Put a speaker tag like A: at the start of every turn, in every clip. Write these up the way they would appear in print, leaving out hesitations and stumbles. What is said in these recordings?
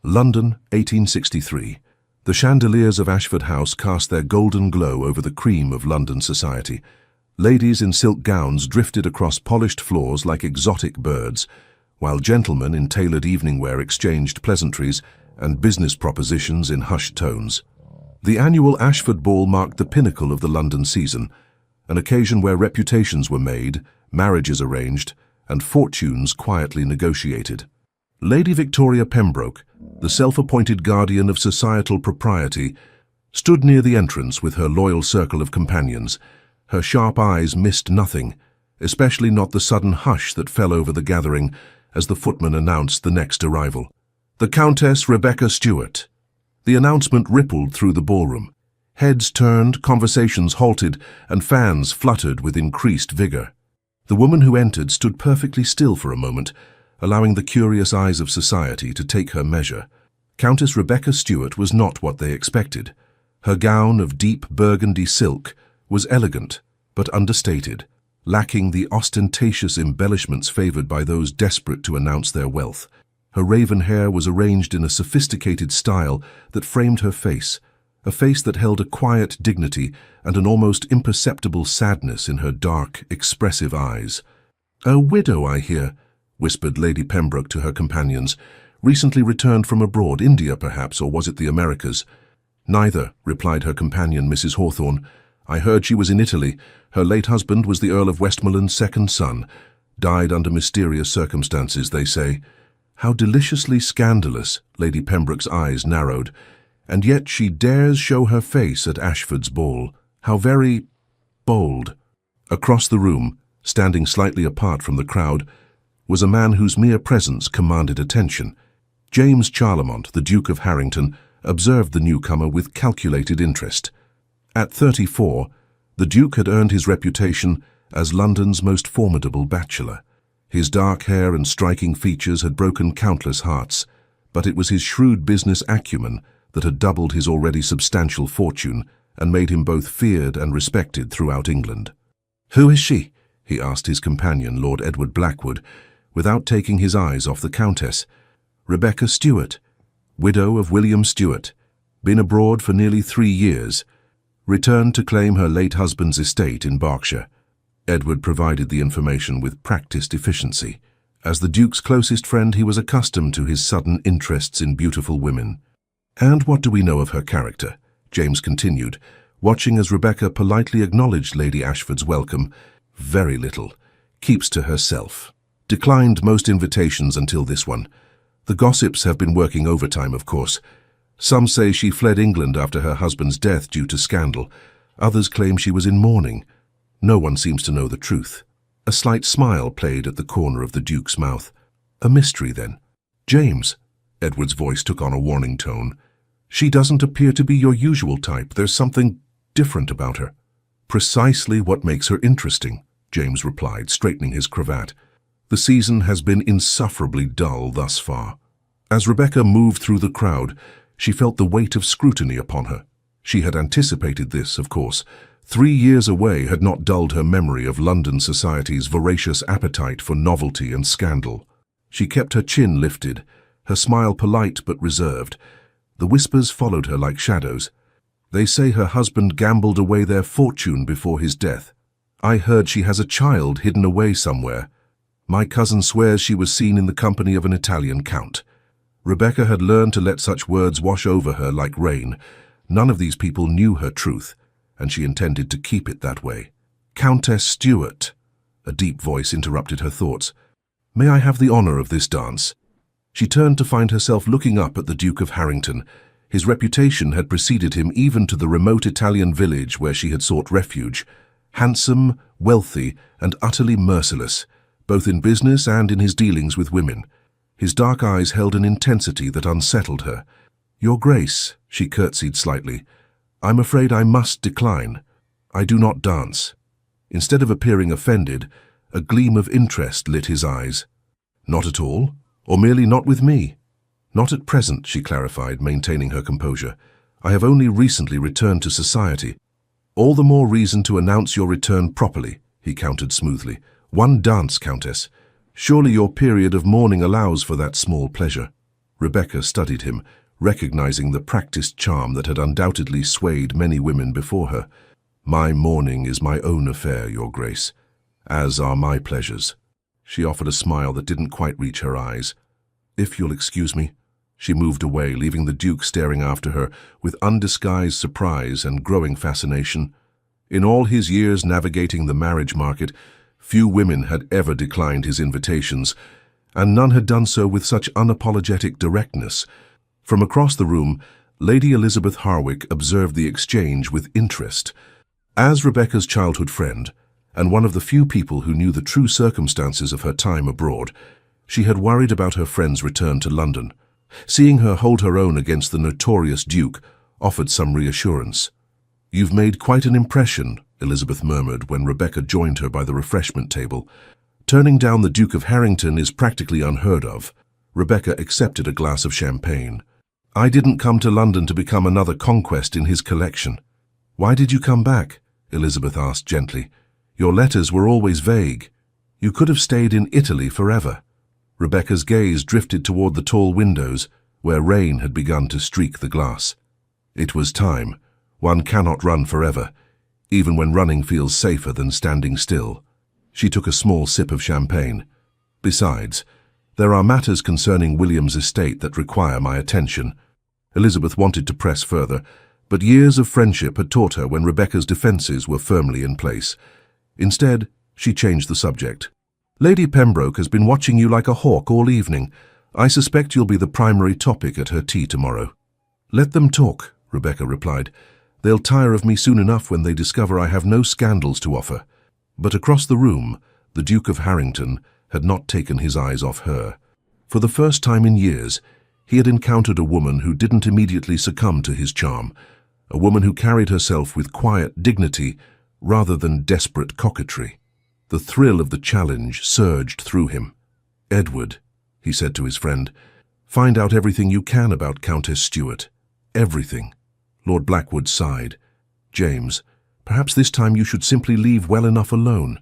A: London, 1863. The chandeliers of Ashford House cast their golden glow over the cream of London society. Ladies in silk gowns drifted across polished floors like exotic birds, while gentlemen in tailored evening wear exchanged pleasantries and business propositions in hushed tones. The annual Ashford Ball marked the pinnacle of the London season, an occasion where reputations were made, marriages arranged, and fortunes quietly negotiated. Lady Victoria Pembroke, the self-appointed guardian of societal propriety, stood near the entrance with her loyal circle of companions. Her sharp eyes missed nothing, especially not the sudden hush that fell over the gathering as the footman announced the next arrival. The Countess Rebecca Stewart. The announcement rippled through the ballroom. Heads turned, conversations halted, and fans fluttered with increased vigor. The woman who entered stood perfectly still for a moment, allowing the curious eyes of society to take her measure. Countess Rebecca Stewart was not what they expected. Her gown of deep burgundy silk was elegant, but understated, lacking the ostentatious embellishments favored by those desperate to announce their wealth. Her raven hair was arranged in a sophisticated style that framed her face, a face that held a quiet dignity and an almost imperceptible sadness in her dark, expressive eyes. "A widow, I hear," whispered Lady Pembroke to her companions. "Recently returned from abroad, India perhaps, or was it the Americas?" "Neither," replied her companion, Mrs. Hawthorne. "I heard she was in Italy. Her late husband was the Earl of Westmoreland's second son. Died under mysterious circumstances, they say." How deliciously scandalous, Lady Pembroke's eyes narrowed. And yet she dares show her face at Ashford's ball. How very bold. Across the room, standing slightly apart from the crowd, was a man whose mere presence commanded attention. James Charlemont, the Duke of Harrington, observed the newcomer with calculated interest. At 34, the Duke had earned his reputation as London's most formidable bachelor. His dark hair and striking features had broken countless hearts, but it was his shrewd business acumen that had doubled his already substantial fortune and made him both feared and respected throughout England. "Who is she?" he asked his companion, Lord Edward Blackwood, without taking his eyes off the Countess. "Rebecca Stewart, widow of William Stewart, been abroad for nearly 3 years, returned to claim her late husband's estate in Berkshire." Edward provided the information with practiced efficiency. As the Duke's closest friend, he was accustomed to his sudden interests in beautiful women. "And what do we know of her character?" James continued, watching as Rebecca politely acknowledged Lady Ashford's welcome. "Very little. Keeps to herself. Declined most invitations until this one. The gossips have been working overtime, of course. Some say she fled England after her husband's death due to scandal. Others claim she was in mourning. No one seems to know the truth." A slight smile played at the corner of the Duke's mouth. "A mystery, then." "James," Edward's voice took on a warning tone, "she doesn't appear to be your usual type. There's something different about her." "Precisely what makes her interesting," James replied, straightening his cravat. "The season has been insufferably dull thus far." As Rebecca moved through the crowd, she felt the weight of scrutiny upon her. She had anticipated this, of course. 3 years away had not dulled her memory of London society's voracious appetite for novelty and scandal. She kept her chin lifted, her smile polite but reserved. The whispers followed her like shadows. "They say her husband gambled away their fortune before his death. I heard she has a child hidden away somewhere. My cousin swears she was seen in the company of an Italian count." Rebecca had learned to let such words wash over her like rain. None of these people knew her truth, and she intended to keep it that way. "Countess Stewart," a deep voice interrupted her thoughts. "May I have the honor of this dance?" She turned to find herself looking up at the Duke of Harrington. His reputation had preceded him even to the remote Italian village where she had sought refuge. Handsome, wealthy, and utterly merciless, both in business and in his dealings with women. His dark eyes held an intensity that unsettled her. "Your Grace," she curtsied slightly, "I'm afraid I must decline. I do not dance." Instead of appearing offended, a gleam of interest lit his eyes. "Not at all? Or merely not with me?" "Not at present," she clarified, maintaining her composure. "I have only recently returned to society." "All the more reason to announce your return properly," he countered smoothly. "One dance, Countess. Surely your period of mourning allows for that small pleasure." Rebecca studied him, recognizing the practiced charm that had undoubtedly swayed many women before her. "My mourning is my own affair, Your Grace, as are my pleasures." She offered a smile that didn't quite reach her eyes. "If you'll excuse me." She moved away, leaving the Duke staring after her with undisguised surprise and growing fascination. In all his years navigating the marriage market, few women had ever declined his invitations, and none had done so with such unapologetic directness. From across the room, Lady Elizabeth Harwick observed the exchange with interest. As Rebecca's childhood friend, and one of the few people who knew the true circumstances of her time abroad, she had worried about her friend's return to London. Seeing her hold her own against the notorious Duke offered some reassurance. "You've made quite an impression," Elizabeth murmured when Rebecca joined her by the refreshment table. "Turning down the Duke of Harrington is practically unheard of." Rebecca accepted a glass of champagne. "I didn't come to London to become another conquest in his collection." "Why did you come back?" Elizabeth asked gently. "Your letters were always vague. You could have stayed in Italy forever." Rebecca's gaze drifted toward the tall windows, where rain had begun to streak the glass. It was time. One cannot run forever, even when running feels safer than standing still. She took a small sip of champagne. "Besides, there are matters concerning William's estate that require my attention." Elizabeth wanted to press further, but years of friendship had taught her when Rebecca's defences were firmly in place. Instead, she changed the subject. "Lady Pembroke has been watching you like a hawk all evening. I suspect you'll be the primary topic at her tea tomorrow." "Let them talk," Rebecca replied. "They'll tire of me soon enough when they discover I have no scandals to offer." But across the room, the Duke of Harrington had not taken his eyes off her. For the first time in years, he had encountered a woman who didn't immediately succumb to his charm, a woman who carried herself with quiet dignity rather than desperate coquetry. The thrill of the challenge surged through him. "Edward," he said to his friend, "find out everything you can about Countess Stuart. Everything." Lord Blackwood sighed. "James, perhaps this time you should simply leave well enough alone.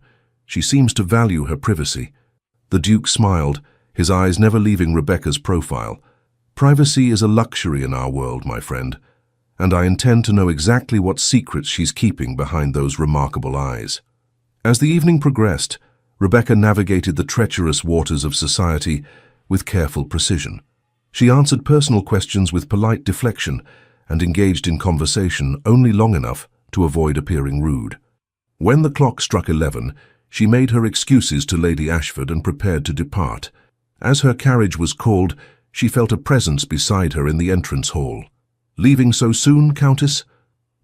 A: She seems to value her privacy." The Duke smiled, his eyes never leaving Rebecca's profile. "Privacy is a luxury in our world, my friend, and I intend to know exactly what secrets she's keeping behind those remarkable eyes." As the evening progressed, Rebecca navigated the treacherous waters of society with careful precision. She answered personal questions with polite deflection and engaged in conversation only long enough to avoid appearing rude. When the clock struck 11, she made her excuses to Lady Ashford and prepared to depart. As her carriage was called, she felt a presence beside her in the entrance hall. "Leaving so soon, Countess?"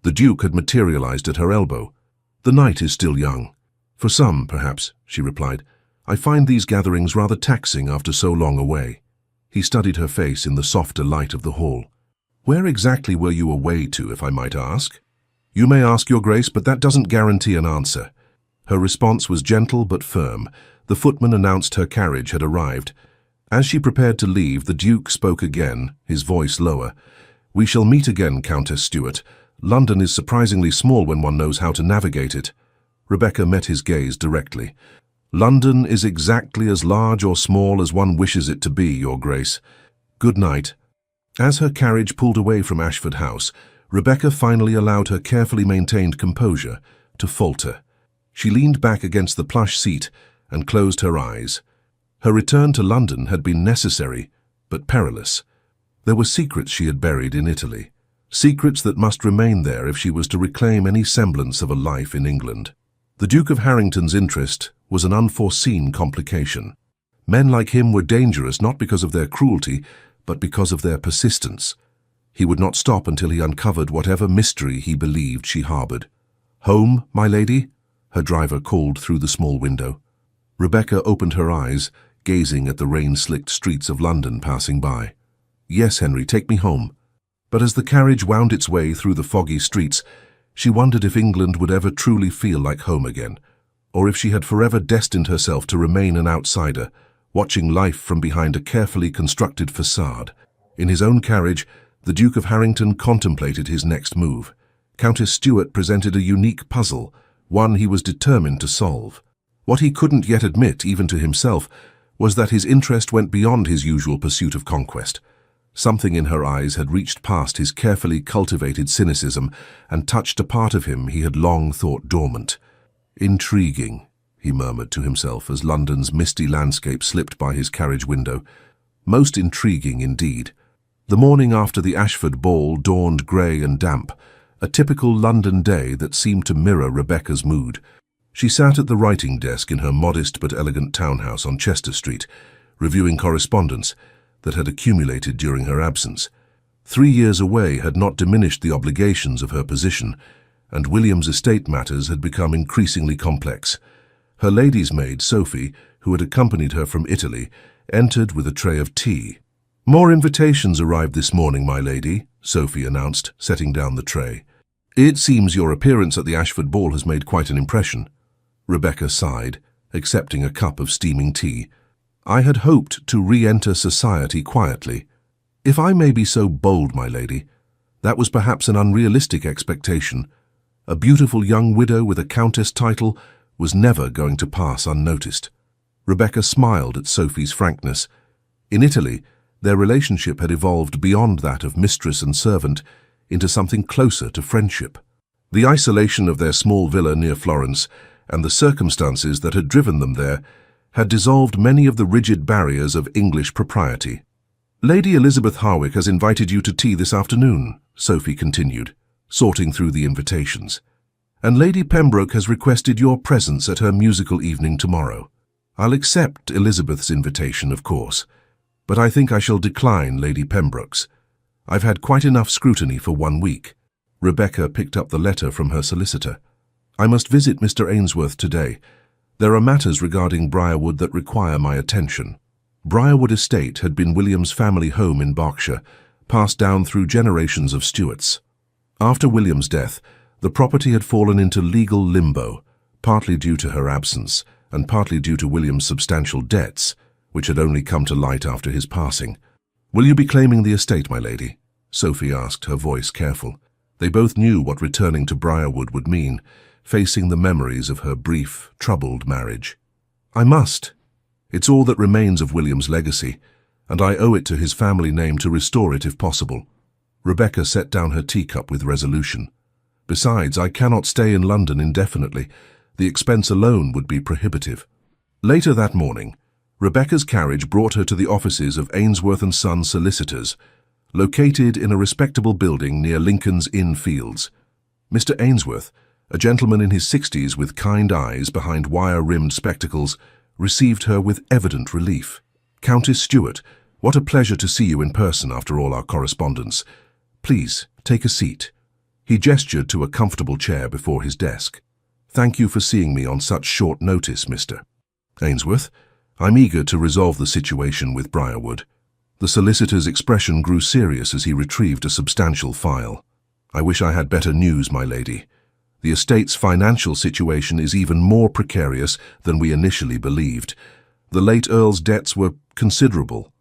A: The Duke had materialized at her elbow. "The night is still young." "For some, perhaps," she replied. "I find these gatherings rather taxing after so long away." He studied her face in the softer light of the hall. "Where exactly were you away to, if I might ask?" "You may ask, Your Grace, but that doesn't guarantee an answer." Her response was gentle but firm. The footman announced her carriage had arrived. As she prepared to leave, the Duke spoke again, his voice lower. "We shall meet again, Countess Stuart. London is surprisingly small when one knows how to navigate it." Rebecca met his gaze directly. "London is exactly as large or small as one wishes it to be, Your Grace. Good night." As her carriage pulled away from Ashford House, Rebecca finally allowed her carefully maintained composure to falter. She leaned back against the plush seat and closed her eyes. Her return to London had been necessary, but perilous. There were secrets she had buried in Italy, secrets that must remain there if she was to reclaim any semblance of a life in England. The Duke of Harrington's interest was an unforeseen complication. Men like him were dangerous not because of their cruelty, but because of their persistence. He would not stop until he uncovered whatever mystery he believed she harbored. "Home, my lady?" her driver called through the small window. Rebecca opened her eyes, gazing at the rain-slicked streets of London passing by. "Yes, Henry, take me home." But as the carriage wound its way through the foggy streets, she wondered if England would ever truly feel like home again, or if she had forever destined herself to remain an outsider, watching life from behind a carefully constructed facade. In his own carriage, the Duke of Harrington contemplated his next move. Countess Stuart presented a unique puzzle, one he was determined to solve. What he couldn't yet admit, even to himself, was that his interest went beyond his usual pursuit of conquest. Something in her eyes had reached past his carefully cultivated cynicism and touched a part of him he had long thought dormant. "Intriguing," he murmured to himself as London's misty landscape slipped by his carriage window. "Most intriguing indeed." The morning after the Ashford ball dawned grey and damp, a typical London day that seemed to mirror Rebecca's mood. She sat at the writing desk in her modest but elegant townhouse on Chester Street, reviewing correspondence that had accumulated during her absence. 3 years away had not diminished the obligations of her position, and William's estate matters had become increasingly complex. Her lady's maid, Sophie, who had accompanied her from Italy, entered with a tray of tea. "More invitations arrived this morning, my lady," Sophie announced, setting down the tray. "It seems your appearance at the Ashford ball has made quite an impression." Rebecca sighed, accepting a cup of steaming tea. "I had hoped to re-enter society quietly. If I may be so bold, my lady, that was perhaps an unrealistic expectation. A beautiful young widow with a countess title was never going to pass unnoticed." Rebecca smiled at Sophie's frankness. In Italy, their relationship had evolved beyond that of mistress and servant into something closer to friendship. The isolation of their small villa near Florence and the circumstances that had driven them there had dissolved many of the rigid barriers of English propriety. "Lady Elizabeth Harwick has invited you to tea this afternoon," Sophie continued, sorting through the invitations. "And Lady Pembroke has requested your presence at her musical evening tomorrow. I'll accept Elizabeth's invitation, of course, but I think I shall decline Lady Pembroke's. I've had quite enough scrutiny for 1 week." Rebecca picked up the letter from her solicitor. "I must visit Mr. Ainsworth today. There are matters regarding Briarwood that require my attention." Briarwood Estate had been William's family home in Berkshire, passed down through generations of Stuarts. After William's death, the property had fallen into legal limbo, partly due to her absence and partly due to William's substantial debts, which had only come to light after his passing. "Will you be claiming the estate, my lady?" Sophie asked, her voice careful. They both knew what returning to Briarwood would mean, facing the memories of her brief, troubled marriage. "I must. It's all that remains of William's legacy, and I owe it to his family name to restore it if possible." Rebecca set down her teacup with resolution. "Besides, I cannot stay in London indefinitely. The expense alone would be prohibitive." Later that morning, Rebecca's carriage brought her to the offices of Ainsworth & Son Solicitors, located in a respectable building near Lincoln's Inn Fields. Mr. Ainsworth, a gentleman in his 60s with kind eyes behind wire-rimmed spectacles, received her with evident relief. "Countess Stuart, what a pleasure to see you in person after all our correspondence. Please, take a seat." He gestured to a comfortable chair before his desk. "Thank you for seeing me on such short notice, Mr. Ainsworth. I'm eager to resolve the situation with Briarwood." The solicitor's expression grew serious as he retrieved a substantial file. "I wish I had better news, my lady. The estate's financial situation is even more precarious than we initially believed. The late Earl's debts were considerable."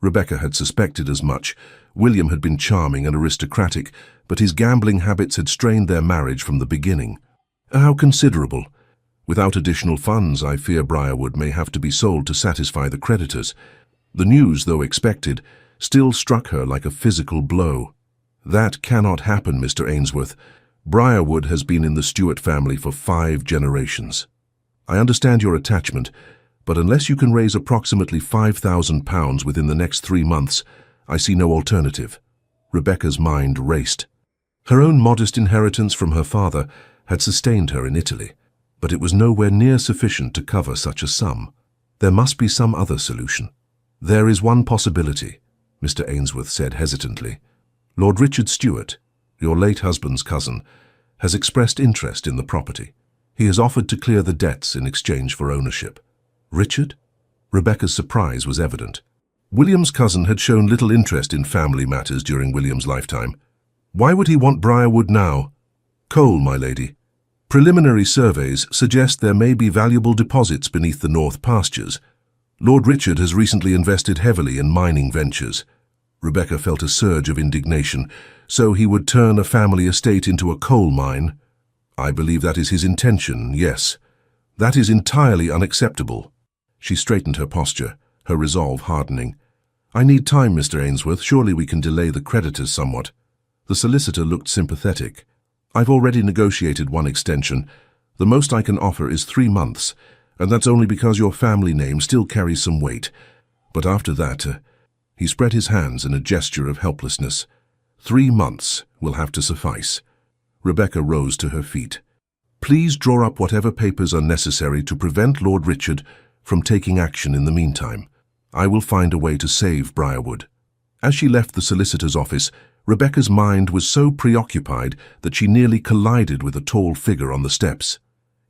A: Rebecca had suspected as much. William had been charming and aristocratic, but his gambling habits had strained their marriage from the beginning. "How considerable?" "Without additional funds, I fear Briarwood may have to be sold to satisfy the creditors." The news, though expected, still struck her like a physical blow. "That cannot happen, Mr. Ainsworth. Briarwood has been in the Stuart family for 5 generations. I understand your attachment, but unless you can raise approximately £5,000 within the next 3 months, I see no alternative." Rebecca's mind raced. Her own modest inheritance from her father had sustained her in Italy, but it was nowhere near sufficient to cover such a sum. There must be some other solution. "There is one possibility," Mr. Ainsworth said hesitantly. "Lord Richard Stuart, your late husband's cousin, has expressed interest in the property. He has offered to clear the debts in exchange for ownership." "Richard?" Rebecca's surprise was evident. William's cousin had shown little interest in family matters during William's lifetime. "Why would he want Briarwood now?" "Coal, my lady. Preliminary surveys suggest there may be valuable deposits beneath the north pastures. Lord Richard has recently invested heavily in mining ventures." Rebecca felt a surge of indignation. "So he would turn a family estate into a coal mine?" "I believe that is his intention, yes. That is entirely unacceptable." She straightened her posture, her resolve hardening. I need time, Mr. Ainsworth. Surely we can delay the creditors somewhat. The solicitor looked sympathetic. I've already negotiated one extension. The most I can offer is 3 months, and that's only because your family name still carries some weight. But after that, he spread his hands in a gesture of helplessness. 3 months will have to suffice. Rebecca rose to her feet. Please draw up whatever papers are necessary to prevent Lord Richard from taking action in the meantime. I will find a way to save Briarwood. As she left the solicitor's office, Rebecca's mind was so preoccupied that she nearly collided with a tall figure on the steps.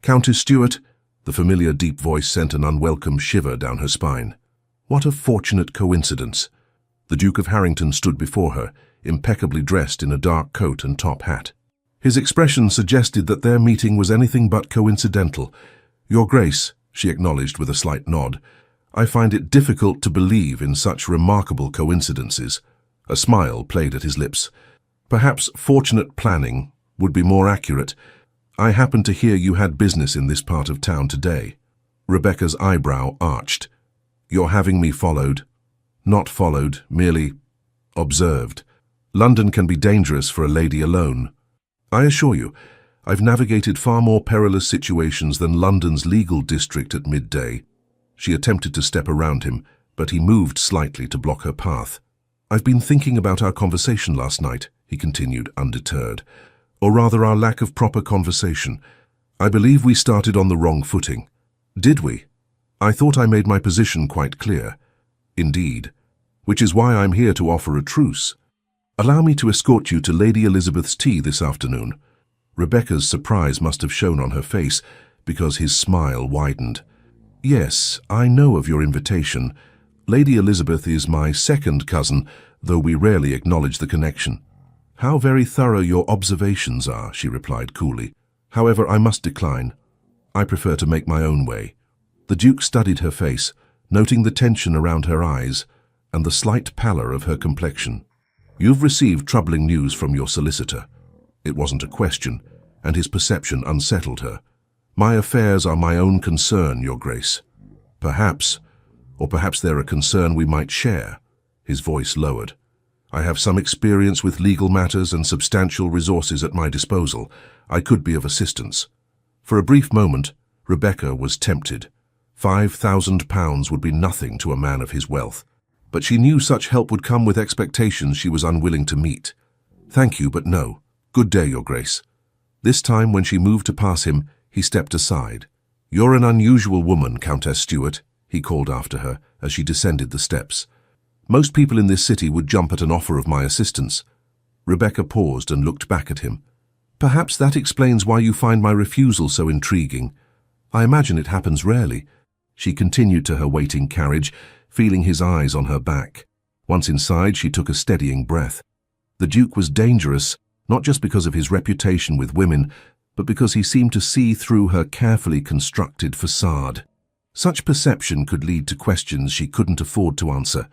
A: Countess Stuart, the familiar deep voice sent an unwelcome shiver down her spine. What a fortunate coincidence. The Duke of Harrington stood before her, impeccably dressed in a dark coat and top hat. His expression suggested that their meeting was anything but coincidental. Your Grace, she acknowledged with a slight nod, I find it difficult to believe in such remarkable coincidences. A smile played at his lips. Perhaps fortunate planning would be more accurate. I happen to hear you had business in this part of town today. Rebecca's eyebrow arched. You're having me followed? Not followed, merely observed. London can be dangerous for a lady alone. I assure you, I've navigated far more perilous situations than London's legal district at midday. She attempted to step around him, but he moved slightly to block her path. I've been thinking about our conversation last night, he continued, undeterred. Or rather, our lack of proper conversation. I believe we started on the wrong footing. Did we? I thought I made my position quite clear. Indeed. Which is why I'm here to offer a truce. Allow me to escort you to Lady Elizabeth's tea this afternoon. Rebecca's surprise must have shown on her face, because his smile widened. Yes, I know of your invitation. Lady Elizabeth is my second cousin, though we rarely acknowledge the connection. How very thorough your observations are, she replied coolly. However, I must decline. I prefer to make my own way. The Duke studied her face, noting the tension around her eyes and the slight pallor of her complexion. You've received troubling news from your solicitor. It wasn't a question, and his perception unsettled her. My affairs are my own concern, Your Grace. Perhaps they're a concern we might share. His voice lowered. I have some experience with legal matters and substantial resources at my disposal. I could be of assistance. For a brief moment, Rebecca was tempted. £5,000 would be nothing to a man of his wealth. But she knew such help would come with expectations she was unwilling to meet. Thank you, but no. Good day, Your Grace. This time, when she moved to pass him, he stepped aside. You're an unusual woman, Countess Stuart, he called after her as she descended the steps. Most people in this city would jump at an offer of my assistance. Rebecca paused and looked back at him. Perhaps that explains why you find my refusal so intriguing. I imagine it happens rarely. She continued to her waiting carriage, feeling his eyes on her back. Once inside, she took a steadying breath. The Duke was dangerous, not just because of his reputation with women, but because he seemed to see through her carefully constructed facade. Such perception could lead to questions she couldn't afford to answer.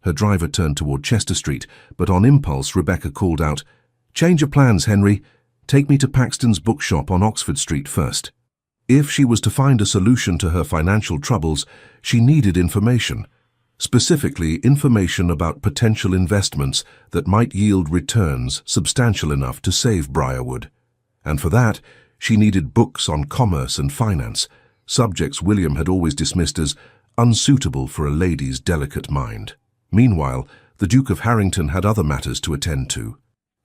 A: Her driver turned toward Chester Street, but on impulse, Rebecca called out, "Change of plans, Henry. Take me to Paxton's bookshop on Oxford Street first." If she was to find a solution to her financial troubles, she needed information. Specifically, information about potential investments that might yield returns substantial enough to save Briarwood. And for that, she needed books on commerce and finance, subjects William had always dismissed as unsuitable for a lady's delicate mind. Meanwhile, the Duke of Harrington had other matters to attend to.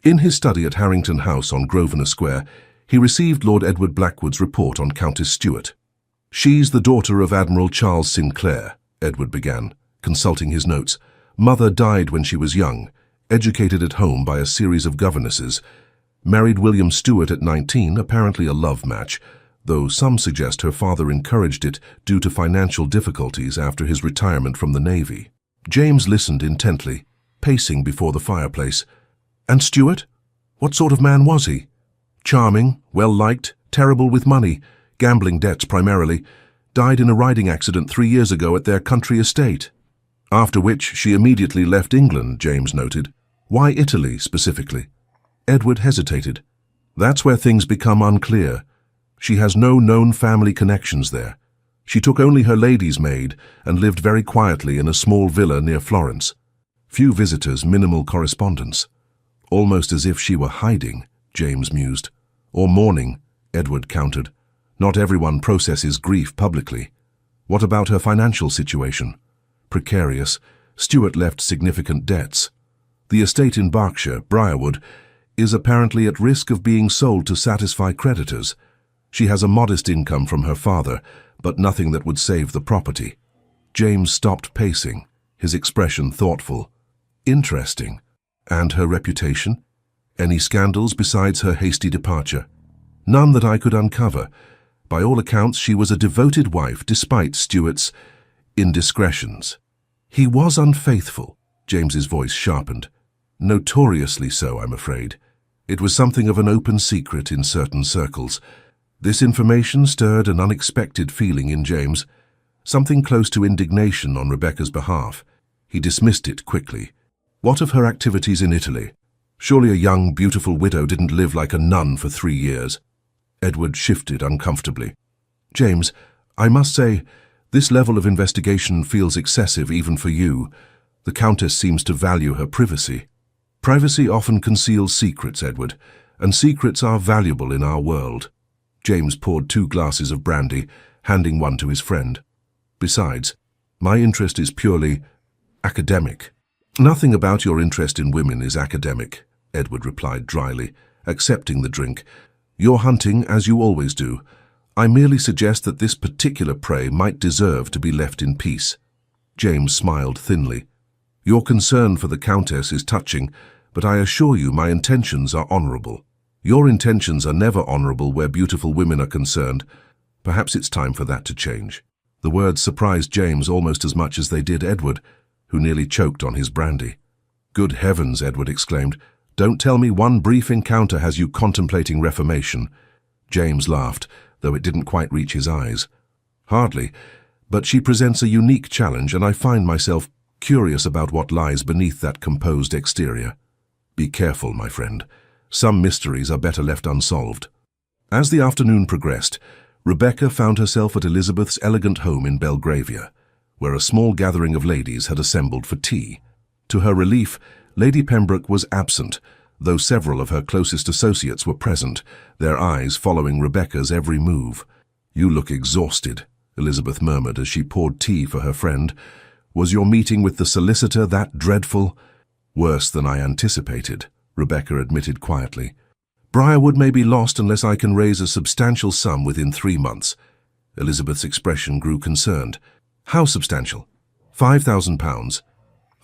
A: In his study at Harrington House on Grosvenor Square, he received Lord Edward Blackwood's report on Countess Stuart. "She's the daughter of Admiral Charles Sinclair," Edward began, consulting his notes. "Mother died when she was young, educated at home by a series of governesses. Married William Stuart at 19, apparently a love match, though some suggest her father encouraged it due to financial difficulties after his retirement from the Navy." James listened intently, pacing before the fireplace. "And Stuart? What sort of man was he?" "Charming, well-liked, terrible with money, gambling debts primarily. Died in a riding accident 3 years ago at their country estate." "After which she immediately left England," James noted. "Why Italy, specifically?" Edward hesitated. "That's where things become unclear. She has no known family connections there. She took only her lady's maid and lived very quietly in a small villa near Florence. Few visitors, minimal correspondence. Almost as if she were hiding, James mused. Or mourning, Edward countered. Not everyone processes grief publicly. What about her financial situation? Precarious. Stuart left significant debts. The estate in Berkshire, Briarwood, is apparently at risk of being sold to satisfy creditors. She has a modest income from her father, but nothing that would save the property. James stopped pacing, his expression thoughtful. Interesting. And her reputation? Any scandals besides her hasty departure? None that I could uncover. By all accounts, she was a devoted wife despite Stuart's indiscretions. He was unfaithful, James's voice sharpened. Notoriously so, I'm afraid. It was something of an open secret in certain circles. This information stirred an unexpected feeling in James, something close to indignation on Rebecca's behalf. He dismissed it quickly. What of her activities in Italy? Surely a young, beautiful widow didn't live like a nun for 3 years. Edward shifted uncomfortably. James, I must say, this level of investigation feels excessive even for you. The Countess seems to value her privacy. Privacy often conceals secrets, Edward, and secrets are valuable in our world. James poured 2 glasses of brandy, handing one to his friend. Besides, my interest is purely academic. Nothing about your interest in women is academic, Edward replied dryly, accepting the drink. You're hunting, as you always do. I merely suggest that this particular prey might deserve to be left in peace. James smiled thinly. Your concern for the Countess is touching, but I assure you my intentions are honorable. Your intentions are never honorable where beautiful women are concerned. Perhaps it's time for that to change. The words surprised James almost as much as they did Edward, who nearly choked on his brandy. Good heavens, Edward exclaimed. Don't tell me one brief encounter has you contemplating reformation. James laughed, though it didn't quite reach his eyes. Hardly, but she presents a unique challenge, and I find myself curious about what lies beneath that composed exterior. Be careful, my friend. Some mysteries are better left unsolved. As the afternoon progressed, Rebecca found herself at Elizabeth's elegant home in Belgravia, where a small gathering of ladies had assembled for tea. To her relief, Lady Pembroke was absent, though several of her closest associates were present, their eyes following Rebecca's every move. You look exhausted, Elizabeth murmured as she poured tea for her friend. Was your meeting with the solicitor that dreadful? Worse than I anticipated, Rebecca admitted quietly. Briarwood may be lost unless I can raise a substantial sum within 3 months. Elizabeth's expression grew concerned. How substantial? £5,000.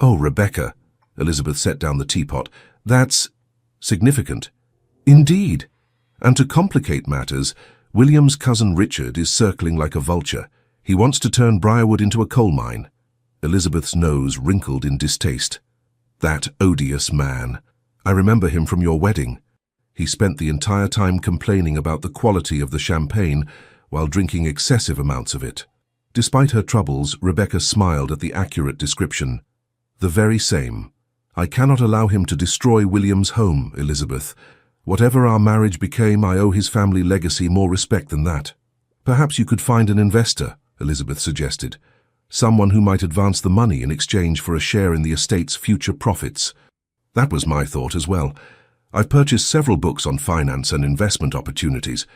A: Oh, Rebecca, Elizabeth set down the teapot. That's significant. Indeed. And to complicate matters, William's cousin Richard is circling like a vulture. He wants to turn Briarwood into a coal mine. Elizabeth's nose wrinkled in distaste. That odious man. I remember him from your wedding. He spent the entire time complaining about the quality of the champagne while drinking excessive amounts of it. Despite her troubles, Rebecca smiled at the accurate description. The very same. I cannot allow him to destroy William's home, Elizabeth. Whatever our marriage became, I owe his family legacy more respect than that. Perhaps you could find an investor, Elizabeth suggested. Someone who might advance the money in exchange for a share in the estate's future profits. That was my thought as well. I've purchased several books on finance and investment opportunities.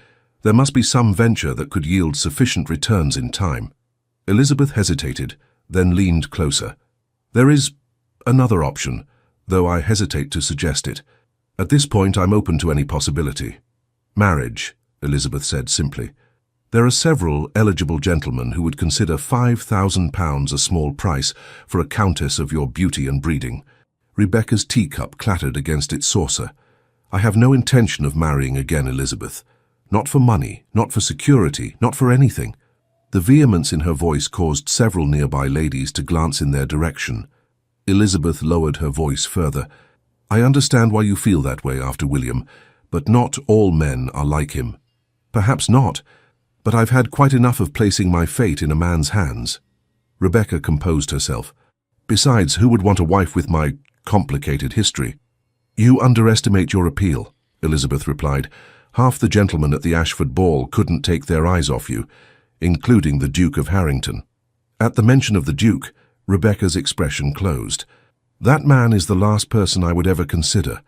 A: There must be some venture that could yield sufficient returns in time. Elizabeth hesitated, then leaned closer. There is another option, though I hesitate to suggest it. At this point, I'm open to any possibility. Marriage, Elizabeth said simply. There are several eligible gentlemen who would consider £5,000 a small price for a countess of your beauty and breeding. Rebecca's teacup clattered against its saucer. I have no intention of marrying again, Elizabeth. Not for money, not for security, not for anything. The vehemence in her voice caused several nearby ladies to glance in their direction. Elizabeth lowered her voice further. I understand why you feel that way after William, but not all men are like him. Perhaps not, but I've had quite enough of placing my fate in a man's hands. Rebecca composed herself. Besides, who would want a wife with my complicated history? You underestimate your appeal, Elizabeth replied. Half the gentlemen at the Ashford ball couldn't take their eyes off you, including the Duke of Harrington. At the mention of the Duke, Rebecca's expression closed. That man is the last person I would ever consider.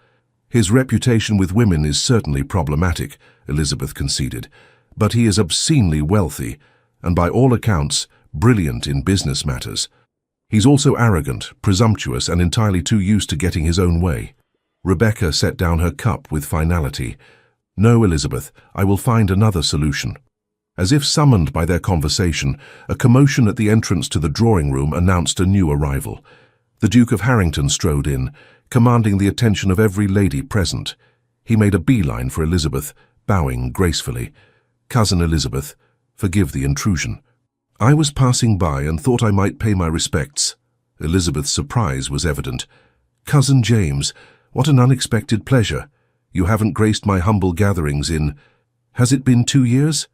A: His reputation with women is certainly problematic, Elizabeth conceded, but he is obscenely wealthy, and by all accounts, brilliant in business matters. He's also arrogant, presumptuous, and entirely too used to getting his own way. Rebecca set down her cup with finality. No, Elizabeth, I will find another solution. As if summoned by their conversation, a commotion at the entrance to the drawing room announced a new arrival. The Duke of Harrington strode in, commanding the attention of every lady present. He made a beeline for Elizabeth, bowing gracefully. "Cousin Elizabeth, forgive the intrusion. I was passing by and thought I might pay my respects." Elizabeth's surprise was evident. "Cousin James, what an unexpected pleasure. You haven't graced my humble gatherings in— Has it been 2 years?"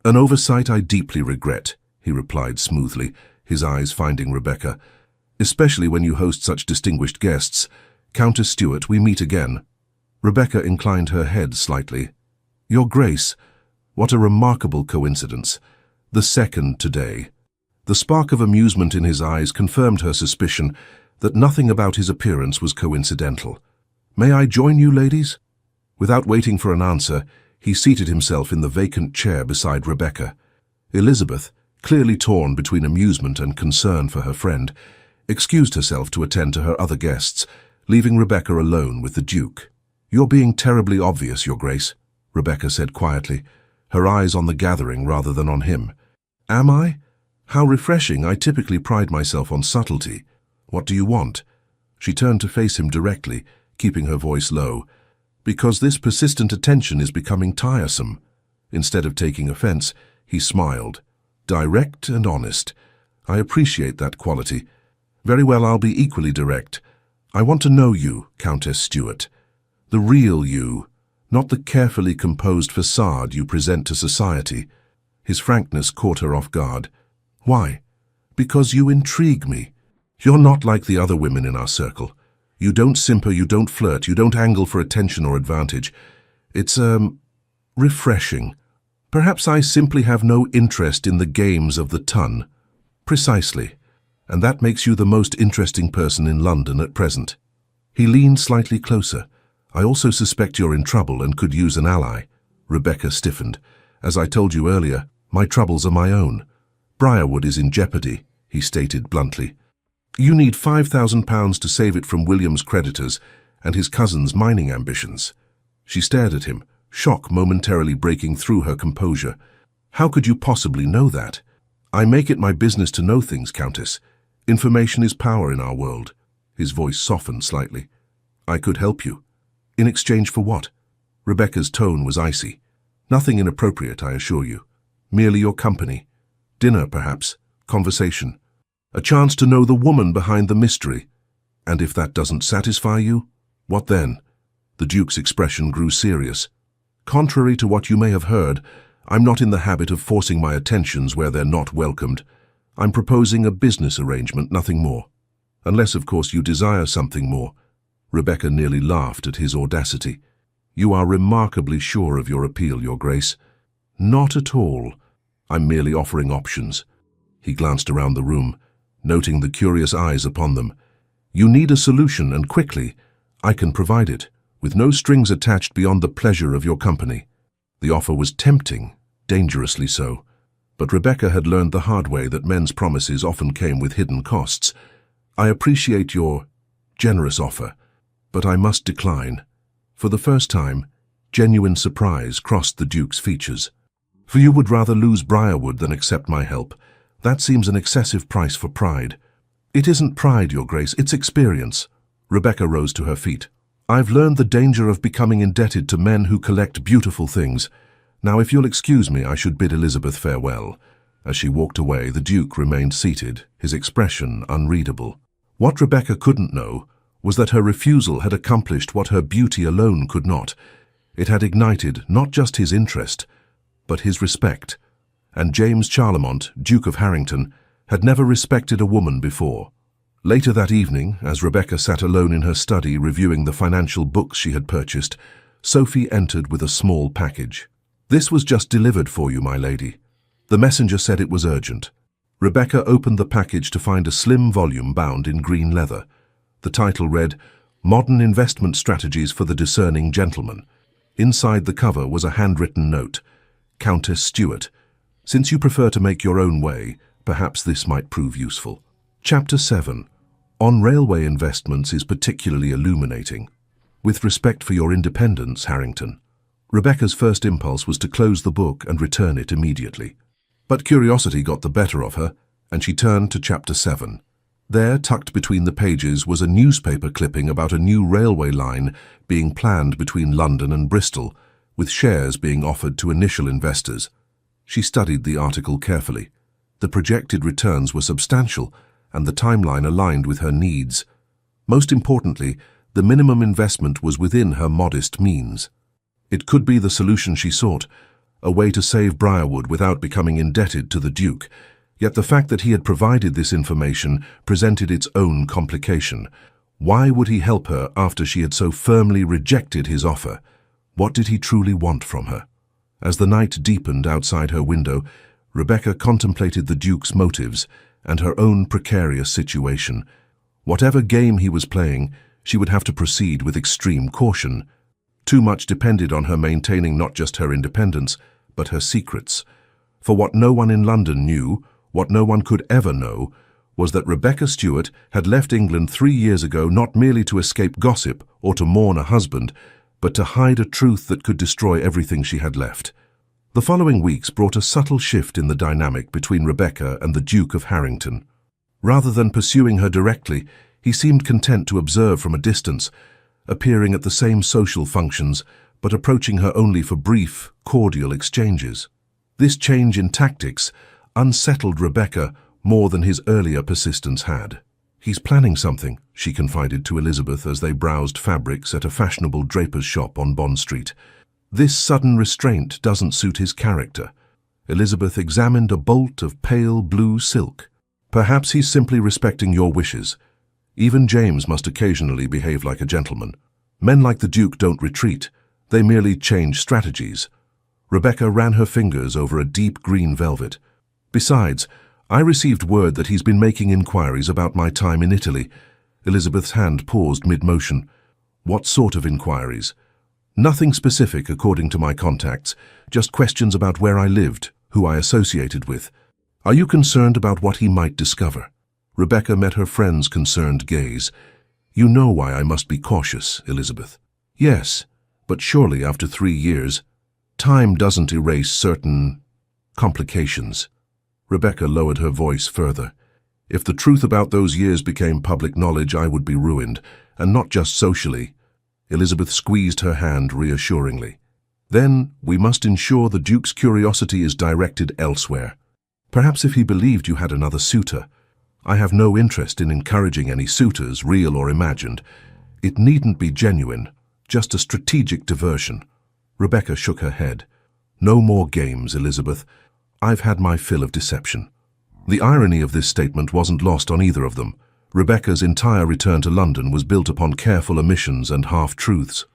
A: "An oversight I deeply regret," he replied smoothly, his eyes finding Rebecca. "Especially when you host such distinguished guests. Countess Stuart, we meet again." Rebecca inclined her head slightly. "Your Grace, what a remarkable coincidence. The second today." The spark of amusement in his eyes confirmed her suspicion that nothing about his appearance was coincidental. "May I join you, ladies?" Without waiting for an answer, he seated himself in the vacant chair beside Rebecca. Elizabeth, clearly torn between amusement and concern for her friend, excused herself to attend to her other guests, leaving Rebecca alone with the Duke. "You're being terribly obvious, Your Grace," Rebecca said quietly, her eyes on the gathering rather than on him. "Am I? How refreshing. I typically pride myself on subtlety. What do you want?" She turned to face him directly, keeping her voice low. "Because this persistent attention is becoming tiresome." Instead of taking offense, he smiled. "Direct and honest. I appreciate that quality. Very well, I'll be equally direct. I want to know you, Countess Stuart. The real you, not the carefully composed facade you present to society." His frankness caught her off guard. "Why?" "Because you intrigue me. You're not like the other women in our circle. You don't simper, you don't flirt, you don't angle for attention or advantage. It's, refreshing. Perhaps I simply have no interest in the games of the ton." "Precisely. And that makes you the most interesting person in London at present." He leaned slightly closer. "I also suspect you're in trouble and could use an ally." Rebecca stiffened. "As I told you earlier, my troubles are my own. Briarwood is in jeopardy," he stated bluntly. "You need £5,000 to save it from William's creditors and his cousin's mining ambitions." She stared at him, shock momentarily breaking through her composure. "How could you possibly know that?" "I make it my business to know things, Countess. Information is power in our world." His voice softened slightly. "I could help you." "In exchange for what?" Rebecca's tone was icy. "Nothing inappropriate, I assure you. Merely your company. Dinner, perhaps. Conversation. A chance to know the woman behind the mystery. And if that doesn't satisfy you, what then?" The Duke's expression grew serious. "Contrary to what you may have heard, I'm not in the habit of forcing my attentions where they're not welcomed. I'm proposing a business arrangement, nothing more. Unless, of course, you desire something more." Rebecca nearly laughed at his audacity. "You are remarkably sure of your appeal, Your Grace." "Not at all. I'm merely offering options." He glanced around the room, noting the curious eyes upon them. "You need a solution, and quickly. I can provide it, with no strings attached beyond the pleasure of your company." The offer was tempting, dangerously so. But Rebecca had learned the hard way that men's promises often came with hidden costs. "I appreciate your generous offer, but I must decline." For the first time, genuine surprise crossed the Duke's features. "For you would rather lose Briarwood than accept my help. That seems an excessive price for pride." "It isn't pride, Your Grace, it's experience." Rebecca rose to her feet. "I've learned the danger of becoming indebted to men who collect beautiful things. Now, if you'll excuse me, I should bid Elizabeth farewell." As she walked away, the Duke remained seated, his expression unreadable. What Rebecca couldn't know was that her refusal had accomplished what her beauty alone could not. It had ignited not just his interest, but his respect. And James Charlemont, Duke of Harrington, had never respected a woman before. Later that evening, as Rebecca sat alone in her study reviewing the financial books she had purchased, Sophie entered with a small package. "This was just delivered for you, my lady." The messenger said it was urgent. Rebecca opened the package to find a slim volume bound in green leather. The title read, Modern Investment Strategies for the Discerning Gentleman. Inside the cover was a handwritten note. Countess Stuart, since you prefer to make your own way, perhaps this might prove useful. Chapter 7. On Railway Investments is particularly illuminating. With respect for your independence, Harrington. Rebecca's first impulse was to close the book and return it immediately. But curiosity got the better of her, and she turned to Chapter 7. There, tucked between the pages, was a newspaper clipping about a new railway line being planned between London and Bristol, with shares being offered to initial investors. She studied the article carefully. The projected returns were substantial, and the timeline aligned with her needs. Most importantly, the minimum investment was within her modest means. It could be the solution she sought, a way to save Briarwood without becoming indebted to the Duke. Yet the fact that he had provided this information presented its own complication. Why would he help her after she had so firmly rejected his offer? What did he truly want from her? As the night deepened outside her window, Rebecca contemplated the Duke's motives and her own precarious situation. Whatever game he was playing, she would have to proceed with extreme caution. Too much depended on her maintaining not just her independence, but her secrets. For what no one in London knew, what no one could ever know, was that Rebecca Stuart had left England 3 years ago not merely to escape gossip or to mourn a husband, but to hide a truth that could destroy everything she had left. The following weeks brought a subtle shift in the dynamic between Rebecca and the Duke of Harrington. Rather than pursuing her directly, he seemed content to observe from a distance, appearing at the same social functions, but approaching her only for brief, cordial exchanges. This change in tactics unsettled Rebecca more than his earlier persistence had. "He's planning something," she confided to Elizabeth as they browsed fabrics at a fashionable draper's shop on Bond Street. "This sudden restraint doesn't suit his character." Elizabeth examined a bolt of pale blue silk. "Perhaps he's simply respecting your wishes. Even James must occasionally behave like a gentleman. Men like the Duke don't retreat. They merely change strategies." Rebecca ran her fingers over a deep green velvet. "Besides, I received word that he's been making inquiries about my time in Italy." Elizabeth's hand paused mid-motion. "What sort of inquiries?" "Nothing specific according to my contacts, just questions about where I lived, who I associated with. Are you concerned about what he might discover?" Rebecca met her friend's concerned gaze. "You know why I must be cautious, Elizabeth." "Yes, but surely after 3 years, time doesn't erase certain complications." Rebecca lowered her voice further. "If the truth about those years became public knowledge, I would be ruined, and not just socially." Elizabeth squeezed her hand reassuringly. "Then we must ensure the Duke's curiosity is directed elsewhere. Perhaps if he believed you had another suitor. I have no interest in encouraging any suitors, real or imagined. It needn't be genuine, just a strategic diversion." Rebecca shook her head. "No more games, Elizabeth. I've had my fill of deception." The irony of this statement wasn't lost on either of them. Rebecca's entire return to London was built upon careful omissions and half-truths.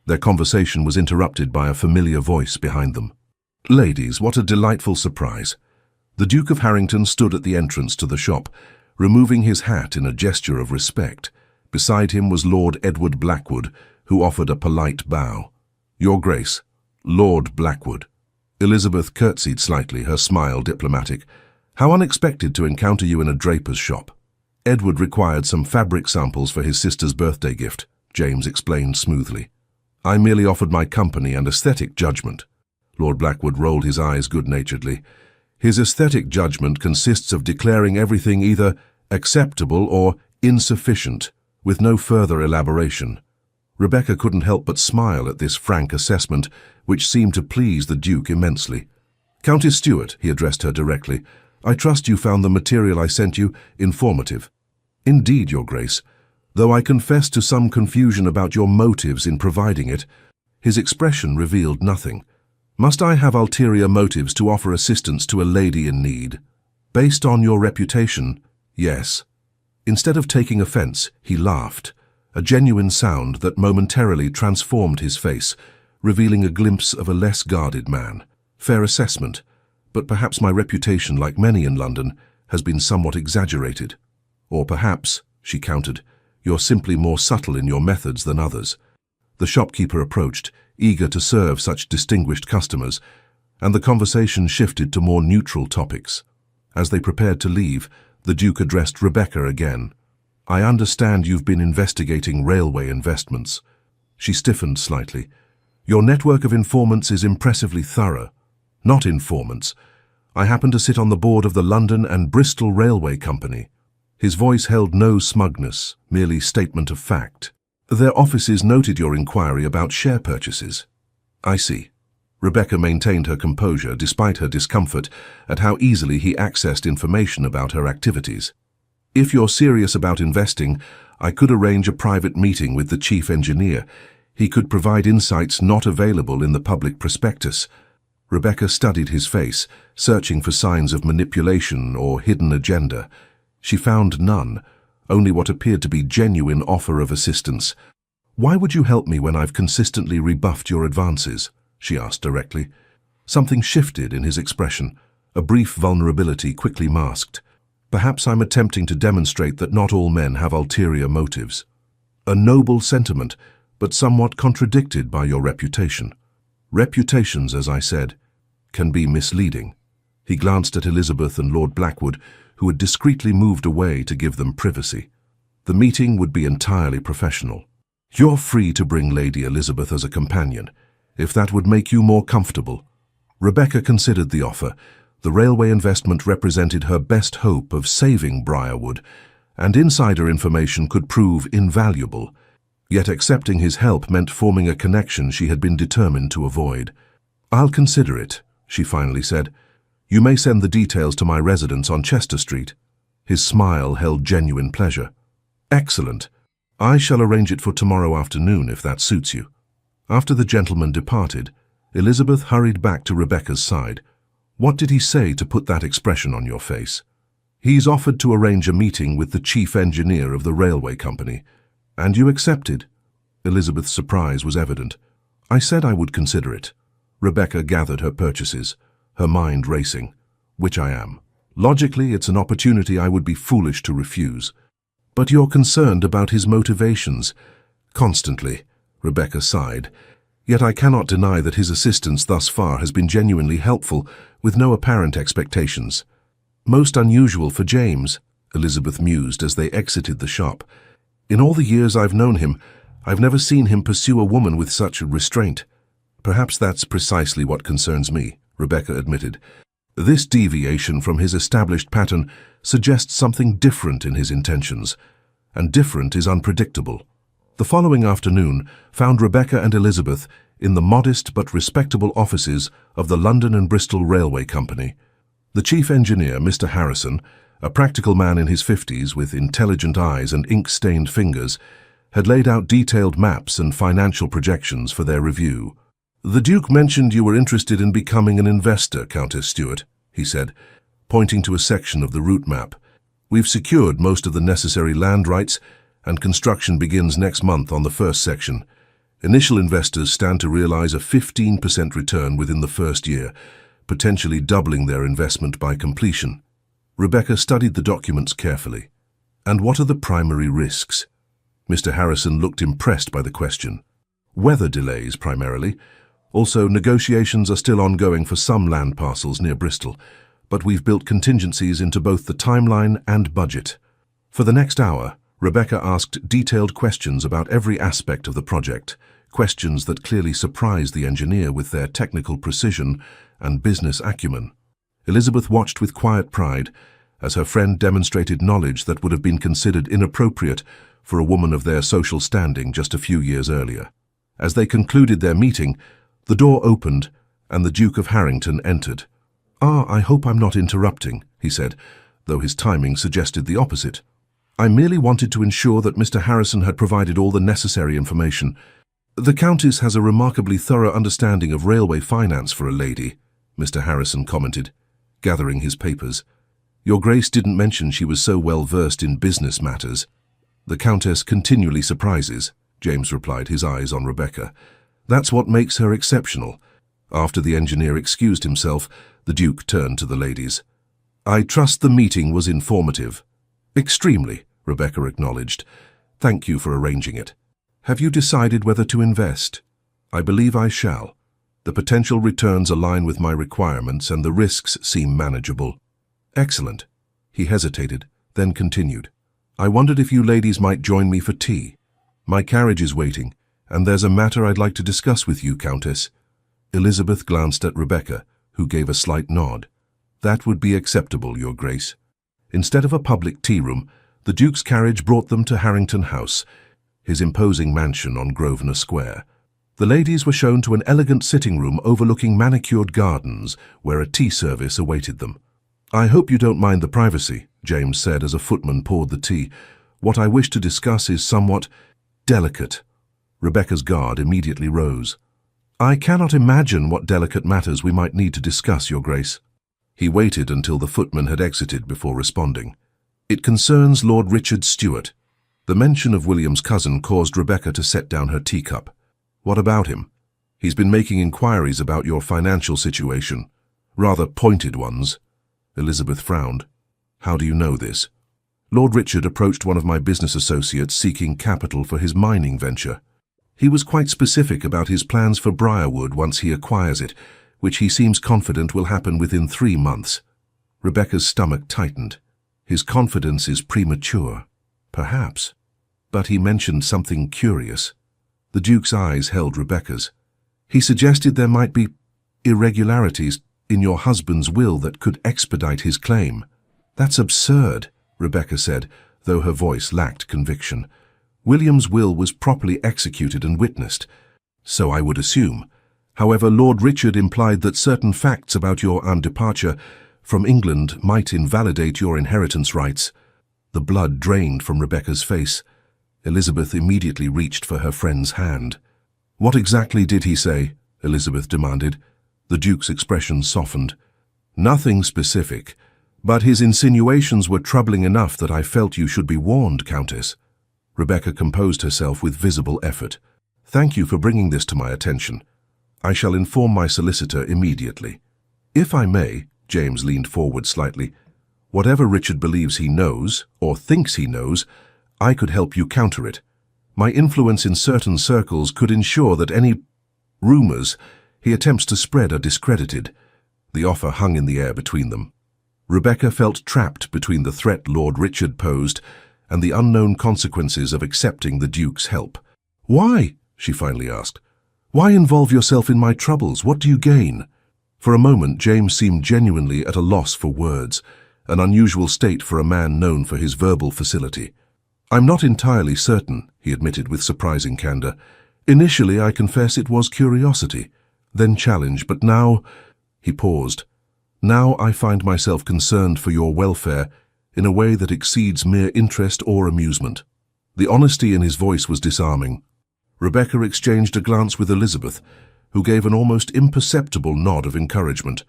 A: Their conversation was interrupted by a familiar voice behind them. "Ladies, what a delightful surprise." The Duke of Harrington stood at the entrance to the shop, removing his hat in a gesture of respect. Beside him was Lord Edward Blackwood, who offered a polite bow. "Your Grace, Lord Blackwood." Elizabeth curtsied slightly, her smile diplomatic. "How unexpected to encounter you in a draper's shop." "Edward required some fabric samples for his sister's birthday gift," James explained smoothly. "I merely offered my company and aesthetic judgment." Lord Blackwood rolled his eyes good-naturedly. "His aesthetic judgment consists of declaring everything either acceptable or insufficient, with no further elaboration." Rebecca couldn't help but smile at this frank assessment, which seemed to please the Duke immensely. "Countess Stuart," he addressed her directly, "I trust you found the material I sent you informative." "Indeed, Your Grace, though I confess to some confusion about your motives in providing it." His expression revealed nothing. "Must I have ulterior motives to offer assistance to a lady in need?" "Based on your reputation, yes." Instead of taking offense, he laughed, a genuine sound that momentarily transformed his face, revealing a glimpse of a less guarded man. "Fair assessment, but perhaps my reputation, like many in London, has been somewhat exaggerated." "Or perhaps," she countered, You're simply more subtle in your methods than others." The shopkeeper approached, eager to serve such distinguished customers, and the conversation shifted to more neutral topics. As they prepared to leave, the Duke addressed Rebecca again. "I understand you've been investigating railway investments." She stiffened slightly. "Your network of informants is impressively thorough." "Not informants. I happen to sit on the board of the London and Bristol Railway Company." His voice held no smugness, merely statement of fact. "Their offices noted your inquiry about share purchases." "I see." Rebecca maintained her composure despite her discomfort at how easily he accessed information about her activities. "If you're serious about investing, I could arrange a private meeting with the chief engineer. He could provide insights not available in the public prospectus." Rebecca studied his face, searching for signs of manipulation or hidden agenda. She found none, only what appeared to be genuine offer of assistance. "Why would you help me when I've consistently rebuffed your advances?" she asked directly. Something shifted in his expression, a brief vulnerability quickly masked. "Perhaps I'm attempting to demonstrate that not all men have ulterior motives." "A noble sentiment, but somewhat contradicted by your reputation." "Reputations, as I said, can be misleading." He glanced at Elizabeth and Lord Blackwood, who had discreetly moved away to give them privacy. The meeting would be entirely professional. "You're free to bring Lady Elizabeth as a companion, if that would make you more comfortable." Rebecca considered the offer. The railway investment represented her best hope of saving Briarwood, and insider information could prove invaluable. Yet accepting his help meant forming a connection she had been determined to avoid. "I'll consider it," she finally said. "You may send the details to my residence on Chester Street." His smile held genuine pleasure. "Excellent. I shall arrange it for tomorrow afternoon if that suits you." After the gentleman departed, Elizabeth hurried back to Rebecca's side. "What did he say to put that expression on your face?" "He's offered to arrange a meeting with the chief engineer of the railway company." "And you accepted?" Elizabeth's surprise was evident. "I said I would consider it." Rebecca gathered her purchases, her mind racing. "Which I am. Logically, it's an opportunity I would be foolish to refuse." "But you're concerned about his motivations." "Constantly," Rebecca sighed. "Yet I cannot deny that his assistance thus far has been genuinely helpful, with no apparent expectations." "Most unusual for James," Elizabeth mused as they exited the shop. "In all the years I've known him, I've never seen him pursue a woman with such restraint." "Perhaps that's precisely what concerns me," Rebecca admitted. "This deviation from his established pattern suggests something different in his intentions, and different is unpredictable." The following afternoon found Rebecca and Elizabeth in the modest but respectable offices of the London and Bristol Railway Company. The chief engineer, Mr. Harrison, a practical man in his 50s with intelligent eyes and ink-stained fingers, had laid out detailed maps and financial projections for their review. "The Duke mentioned you were interested in becoming an investor, Countess Stewart," he said, pointing to a section of the route map. "We've secured most of the necessary land rights, and construction begins next month on the first section. Initial investors stand to realize a 15% return within the first year, potentially doubling their investment by completion." Rebecca studied the documents carefully. "And what are the primary risks?" Mr. Harrison looked impressed by the question. "Weather delays, primarily. Also, negotiations are still ongoing for some land parcels near Bristol, but we've built contingencies into both the timeline and budget." For the next hour, Rebecca asked detailed questions about every aspect of the project, questions that clearly surprised the engineer with their technical precision and business acumen. Elizabeth watched with quiet pride as her friend demonstrated knowledge that would have been considered inappropriate for a woman of their social standing just a few years earlier. As they concluded their meeting, the door opened and the Duke of Harrington entered. "I hope I'm not interrupting," he said, though his timing suggested the opposite. "I merely wanted to ensure that Mr. Harrison had provided all the necessary information. The Countess has a remarkably thorough understanding of railway finance for a lady," Mr. Harrison commented, gathering his papers. "Your Grace didn't mention she was so well versed in business matters." "The Countess continually surprises," James replied, his eyes on Rebecca. "That's what makes her exceptional." After the engineer excused himself, the Duke turned to the ladies. "I trust the meeting was informative." "Extremely," Rebecca acknowledged. Thank you for arranging it. Have you decided whether to invest? I believe I shall. The potential returns align with my requirements and the risks seem manageable. Excellent. He hesitated, then continued. I wondered if you ladies might join me for tea. My carriage is waiting, and there's a matter I'd like to discuss with you, Countess. Elizabeth glanced at Rebecca, who gave a slight nod. That would be acceptable, Your Grace. Instead of a public tea room, the Duke's carriage brought them to Harrington House, his imposing mansion on Grosvenor Square. The ladies were shown to an elegant sitting room overlooking manicured gardens, where a tea service awaited them. I hope you don't mind the privacy, James said as a footman poured the tea. What I wish to discuss is somewhat delicate. Rebecca's guard immediately rose. I cannot imagine what delicate matters we might need to discuss, Your Grace. He waited until the footman had exited before responding. It concerns Lord Richard Stuart. The mention of William's cousin caused Rebecca to set down her teacup. What about him? He's been making inquiries about your financial situation. Rather pointed ones. Elizabeth frowned. How do you know this? Lord Richard approached one of my business associates seeking capital for his mining venture. He was quite specific about his plans for Briarwood once he acquires it, which he seems confident will happen within 3 months. Rebecca's stomach tightened. His confidence is premature. Perhaps. But he mentioned something curious. The Duke's eyes held Rebecca's. He suggested there might be irregularities in your husband's will that could expedite his claim. That's absurd, Rebecca said, though her voice lacked conviction. William's will was properly executed and witnessed. So I would assume. However, Lord Richard implied that certain facts about your departure from England might invalidate your inheritance rights. The blood drained from Rebecca's face. Elizabeth immediately reached for her friend's hand. What exactly did he say? Elizabeth demanded. The Duke's expression softened. Nothing specific, but his insinuations were troubling enough that I felt you should be warned, Countess. Rebecca composed herself with visible effort. Thank you for bringing this to my attention. I shall inform my solicitor immediately. If I may, James leaned forward slightly, whatever Richard believes he knows, or thinks he knows, I could help you counter it. My influence in certain circles could ensure that any rumors he attempts to spread are discredited. The offer hung in the air between them. Rebecca felt trapped between the threat Lord Richard posed and the unknown consequences of accepting the Duke's help. Why? She finally asked. Why involve yourself in my troubles? What do you gain? For a moment, James seemed genuinely at a loss for words, an unusual state for a man known for his verbal facility. I'm not entirely certain, he admitted with surprising candor. Initially, I confess it was curiosity, then challenge, but now... He paused. Now I find myself concerned for your welfare in a way that exceeds mere interest or amusement. The honesty in his voice was disarming. Rebecca exchanged a glance with Elizabeth, who gave an almost imperceptible nod of encouragement.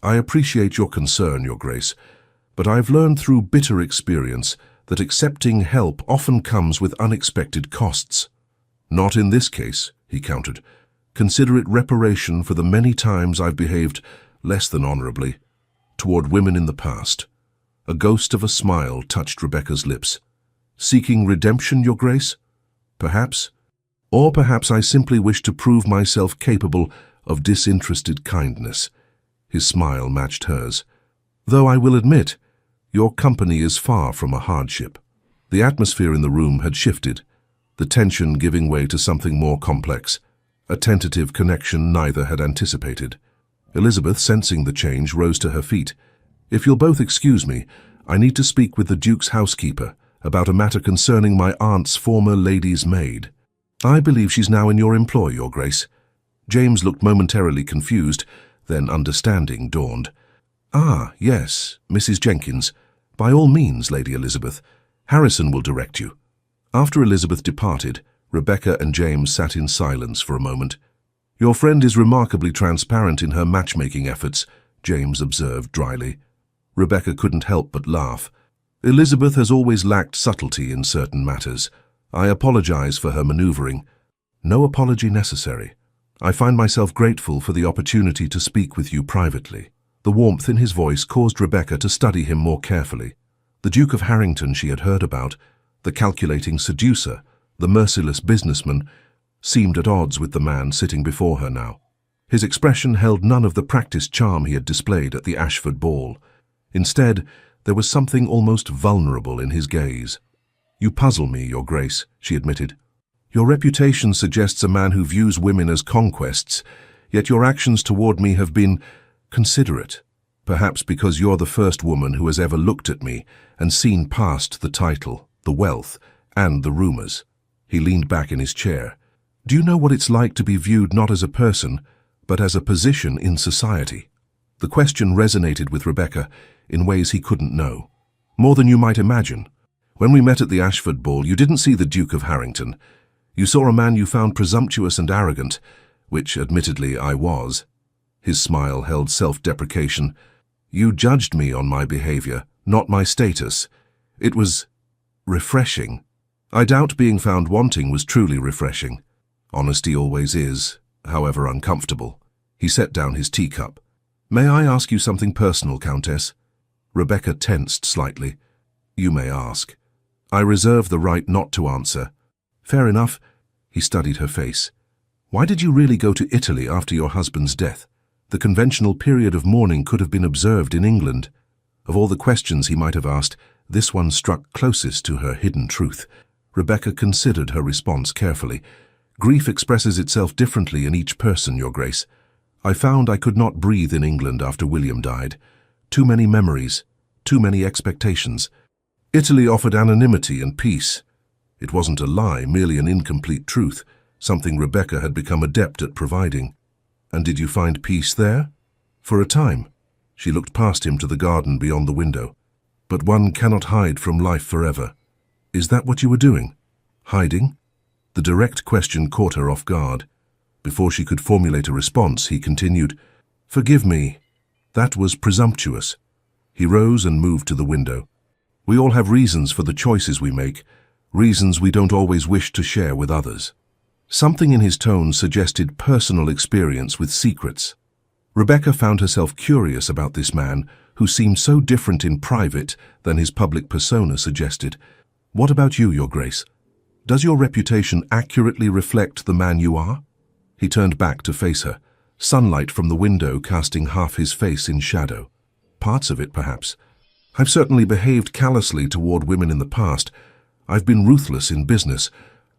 A: I appreciate your concern, Your Grace, but I've learned through bitter experience that accepting help often comes with unexpected costs. Not in this case, he countered. Consider it reparation for the many times I've behaved less than honorably toward women in the past. A ghost of a smile touched Rebecca's lips. Seeking redemption, Your Grace? Perhaps. Or perhaps I simply wish to prove myself capable of disinterested kindness. His smile matched hers. Though I will admit, your company is far from a hardship. The atmosphere in the room had shifted, the tension giving way to something more complex, a tentative connection neither had anticipated. Elizabeth, sensing the change, rose to her feet. If you'll both excuse me, I need to speak with the Duke's housekeeper about a matter concerning my aunt's former lady's maid. I believe she's now in your employ, Your Grace. James looked momentarily confused, then understanding dawned. Ah, yes, Mrs. Jenkins. By all means, Lady Elizabeth. Harrison will direct you. After Elizabeth departed, Rebecca and James sat in silence for a moment. Your friend is remarkably transparent in her matchmaking efforts, James observed dryly. Rebecca couldn't help but laugh. Elizabeth has always lacked subtlety in certain matters. I apologize for her maneuvering. No apology necessary. I find myself grateful for the opportunity to speak with you privately. The warmth in his voice caused Rebecca to study him more carefully. The Duke of Harrington she had heard about, The calculating seducer, the merciless businessman, seemed at odds with the man sitting before her now. His expression held none of the practiced charm he had displayed at the Ashford ball. Instead, there was something almost vulnerable in his gaze. "You puzzle me, Your Grace," she admitted. "Your reputation suggests a man who views women as conquests, yet your actions toward me have been considerate. Perhaps because you're the first woman who has ever looked at me and seen past the title, the wealth, and the rumors." He leaned back in his chair. "Do you know what it's like to be viewed not as a person, but as a position in society?" The question resonated with Rebecca in ways he couldn't know. "More than you might imagine. When we met at the Ashford ball, you didn't see the Duke of Harrington. You saw a man you found presumptuous and arrogant, which, admittedly, I was." His smile held self-deprecation. "You judged me on my behavior, not my status. It was refreshing. I doubt being found wanting was truly refreshing. Honesty always is, however uncomfortable." He set down his teacup. "May I ask you something personal, Countess?" Rebecca tensed slightly. "You may ask. I reserve the right not to answer." "Fair enough." He studied her face. "Why did you really go to Italy after your husband's death? The conventional period of mourning could have been observed in England." Of all the questions he might have asked, this one struck closest to her hidden truth. Rebecca considered her response carefully. "Grief expresses itself differently in each person, Your Grace. I found I could not breathe in England after William died. Too many memories, too many expectations. Italy offered anonymity and peace. It wasn't a lie, merely an incomplete truth, something Rebecca had become adept at providing." "And did you find peace there?" "For a time." She looked past him to the garden beyond the window. "But one cannot hide from life forever." "Is that what you were doing? Hiding?" The direct question caught her off guard. Before she could formulate a response, he continued, "Forgive me. That was presumptuous." He rose and moved to the window. "We all have reasons for the choices we make, reasons we don't always wish to share with others." Something in his tone suggested personal experience with secrets. Rebecca found herself curious about this man, who seemed so different in private than his public persona suggested. "What about you, Your Grace? Does your reputation accurately reflect the man you are?" He turned back to face her, sunlight from the window casting half his face in shadow. "Parts of it, perhaps. I've certainly behaved callously toward women in the past. I've been ruthless in business.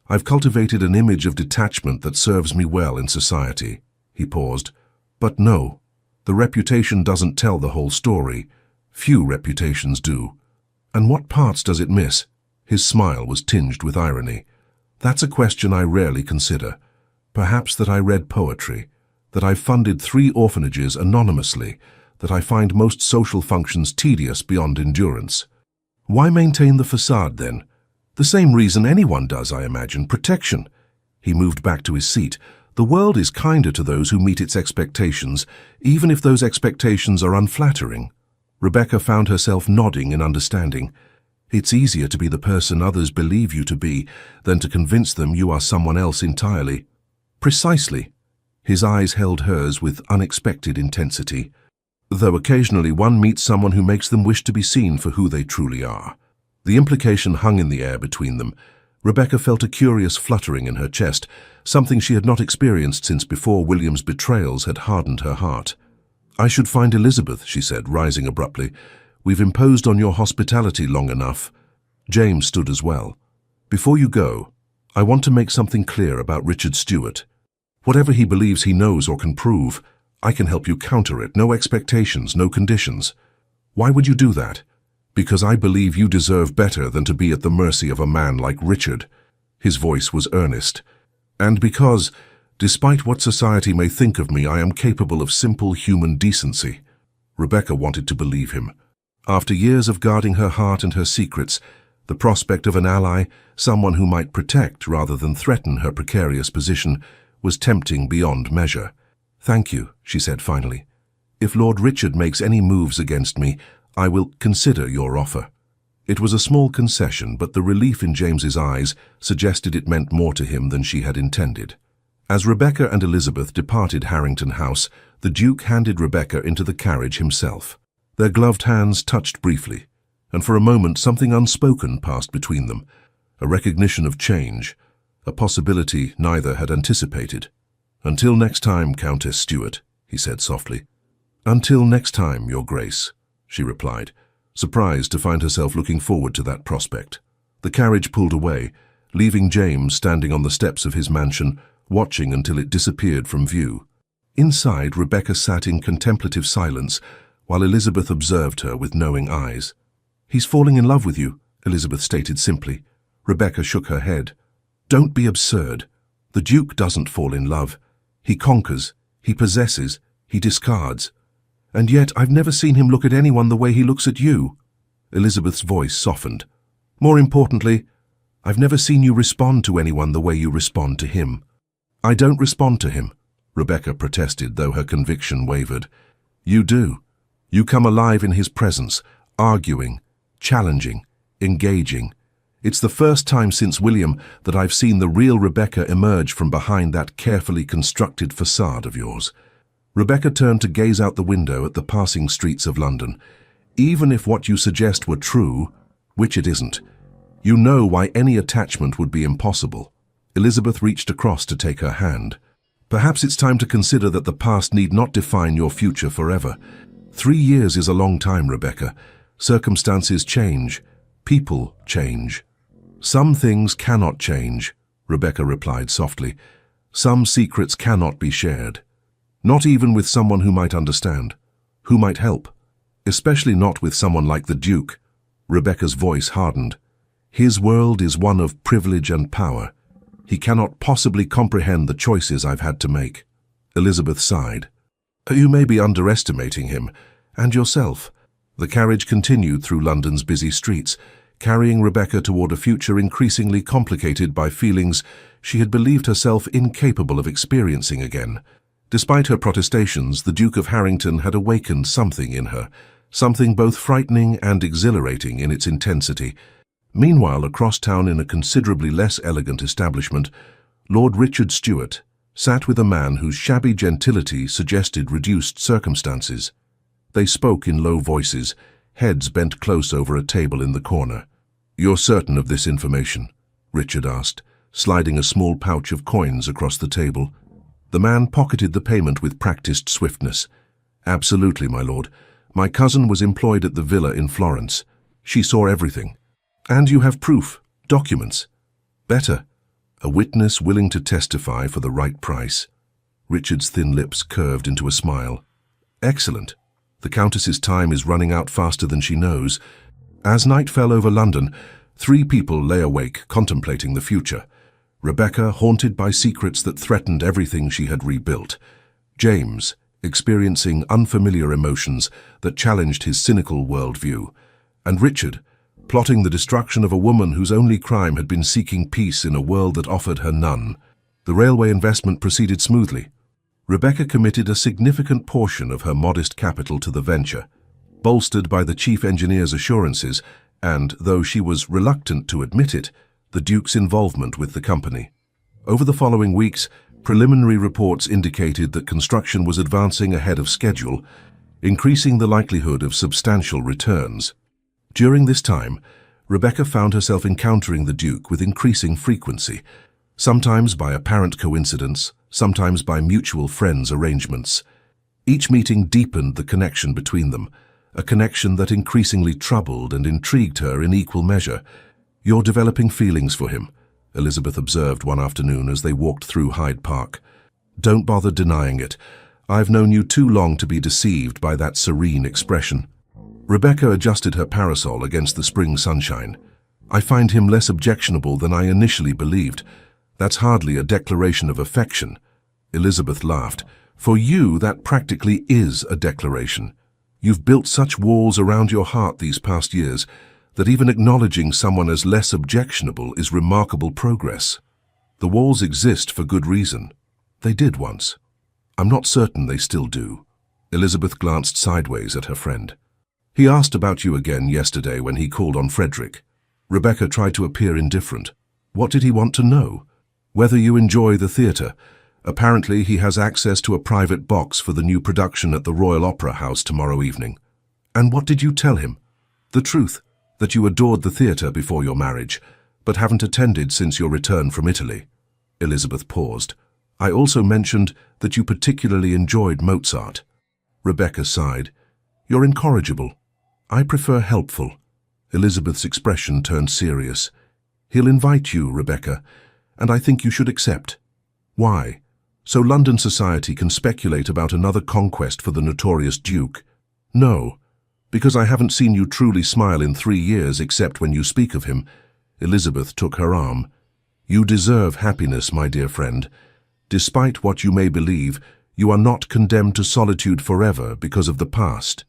A: I've cultivated an image of detachment that serves me well in society." He paused. "But no, the reputation doesn't tell the whole story. Few reputations do. And what parts does it miss?" His smile was tinged with irony. "That's a question I rarely consider. Perhaps that I read poetry, that I funded 3 orphanages anonymously, that I find most social functions tedious beyond endurance." "Why maintain the facade, then?" "The same reason anyone does, I imagine, protection." He moved back to his seat. "The world is kinder to those who meet its expectations, even if those expectations are unflattering." Rebecca found herself nodding in understanding. "It's easier to be the person others believe you to be than to convince them you are someone else entirely." "Precisely." His eyes held hers with unexpected intensity. "Though occasionally one meets someone who makes them wish to be seen for who they truly are." The implication hung in the air between them. Rebecca felt a curious fluttering in her chest, something she had not experienced since before William's betrayals had hardened her heart. "I should find Elizabeth," she said, rising abruptly. "We've imposed on your hospitality long enough." James stood as well. "Before you go, I want to make something clear about Richard Stewart. Whatever he believes he knows or can prove, I can help you counter it. No expectations, no conditions." "Why would you do that?" "Because I believe you deserve better than to be at the mercy of a man like Richard." His voice was earnest. "And because, despite what society may think of me, I am capable of simple human decency." Rebecca wanted to believe him. After years of guarding her heart and her secrets, the prospect of an ally, someone who might protect rather than threaten her precarious position, was tempting beyond measure. "Thank you," she said finally. "If Lord Richard makes any moves against me, I will consider your offer." It was a small concession, but the relief in James's eyes suggested it meant more to him than she had intended. As Rebecca and Elizabeth departed Harrington House, the Duke handed Rebecca into the carriage himself. Their gloved hands touched briefly, and for a moment something unspoken passed between them. a recognition of change, a possibility neither had anticipated. "Until next time, Countess Stuart," he said softly. "Until next time, Your Grace," she replied, surprised to find herself looking forward to that prospect. The carriage pulled away, leaving James standing on the steps of his mansion, watching until it disappeared from view. Inside, Rebecca sat in contemplative silence, while Elizabeth observed her with knowing eyes. "He's falling in love with you," Elizabeth stated simply. Rebecca shook her head. "Don't be absurd. The Duke doesn't fall in love. He conquers, he possesses, he discards. And yet I've never seen him look at anyone the way he looks at you." Elizabeth's voice softened. "More importantly, I've never seen you respond to anyone the way you respond to him." "I don't respond to him," Rebecca protested, though her conviction wavered. "You do. You come alive in his presence, arguing, challenging, engaging. It's the first time since William that I've seen the real Rebecca emerge from behind that carefully constructed facade of yours." Rebecca turned to gaze out the window at the passing streets of London. "Even if what you suggest were true, which it isn't, you know why any attachment would be impossible." Elizabeth reached across to take her hand. "Perhaps it's time to consider that the past need not define your future forever. 3 years is a long time, Rebecca. Circumstances change. People change." "Some things cannot change," Rebecca replied softly. "Some secrets cannot be shared. Not even with someone who might understand, who might help. Especially not with someone like the Duke." Rebecca's voice hardened. "His world is one of privilege and power. He cannot possibly comprehend the choices I've had to make." Elizabeth sighed. "You may be underestimating him, and yourself." The carriage continued through London's busy streets, carrying Rebecca toward a future increasingly complicated by feelings she had believed herself incapable of experiencing again. Despite her protestations, the Duke of Harrington had awakened something in her, something both frightening and exhilarating in its intensity. Meanwhile, across town in a considerably less elegant establishment, Lord Richard Stuart sat with a man whose shabby gentility suggested reduced circumstances. They spoke in low voices, heads bent close over a table in the corner. "You're certain of this information?" Richard asked, sliding a small pouch of coins across the table. The man pocketed the payment with practiced swiftness. "Absolutely, my lord. My cousin was employed at the villa in Florence. She saw everything." "And you have proof, documents?" "Better. A witness willing to testify for the right price." Richard's thin lips curved into a smile. "Excellent. The Countess's time is running out faster than she knows." As night fell over London, 3 people lay awake, contemplating the future. Rebecca, haunted by secrets that threatened everything she had rebuilt. James, experiencing unfamiliar emotions that challenged his cynical worldview. And Richard, plotting the destruction of a woman whose only crime had been seeking peace in a world that offered her none. The railway investment proceeded smoothly. Rebecca committed a significant portion of her modest capital to the venture, bolstered by the chief engineer's assurances and, though she was reluctant to admit it, the Duke's involvement with the company. Over the following weeks, preliminary reports indicated that construction was advancing ahead of schedule, increasing the likelihood of substantial returns. During this time, Rebecca found herself encountering the Duke with increasing frequency, sometimes by apparent coincidence, sometimes by mutual friends' arrangements. Each meeting deepened the connection between them, a connection that increasingly troubled and intrigued her in equal measure. "You're developing feelings for him," Elizabeth observed one afternoon as they walked through Hyde Park. "Don't bother denying it. I've known you too long to be deceived by that serene expression." Rebecca adjusted her parasol against the spring sunshine. "I find him less objectionable than I initially believed. That's hardly a declaration of affection." Elizabeth laughed. "For you, that practically is a declaration. You've built such walls around your heart these past years that even acknowledging someone as less objectionable is remarkable progress. The walls exist for good reason. They did once. I'm not certain they still do." Elizabeth glanced sideways at her friend. "He asked about you again yesterday when he called on Frederick." Rebecca tried to appear indifferent. "What did he want to know?" "Whether you enjoy the theatre. Apparently he has access to a private box for the new production at the Royal Opera House tomorrow evening." "And what did you tell him?" "The truth, that you adored the theatre before your marriage, but haven't attended since your return from Italy. Elizabeth paused. I also mentioned that you particularly enjoyed Mozart. Rebecca sighed. You're incorrigible. I prefer helpful. Elizabeth's expression turned serious. He'll invite you, Rebecca, and I think you should accept. Why? So London society can speculate about another conquest for the notorious Duke? No, because I haven't seen you truly smile in 3 years except when you speak of him. Elizabeth took her arm. You deserve happiness, my dear friend. Despite what you may believe, you are not condemned to solitude forever because of the past.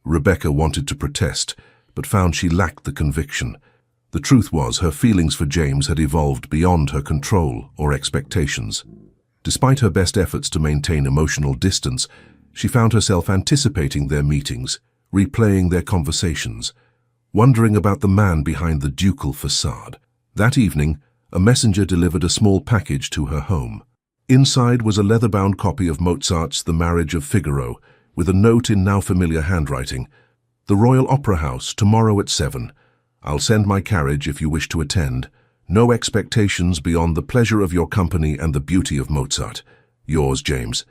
A: Rebecca wanted to protest, but found she lacked the conviction. The truth was, her feelings for James had evolved beyond her control or expectations. Despite her best efforts to maintain emotional distance, she found herself anticipating their meetings, replaying their conversations, wondering about the man behind the ducal facade. That evening, a messenger delivered a small package to her home. Inside was a leather-bound copy of Mozart's The Marriage of Figaro, with a note in now familiar handwriting. The Royal Opera House, tomorrow at 7. I'll send my carriage if you wish to attend. No expectations beyond the pleasure of your company and the beauty of Mozart. Yours, James.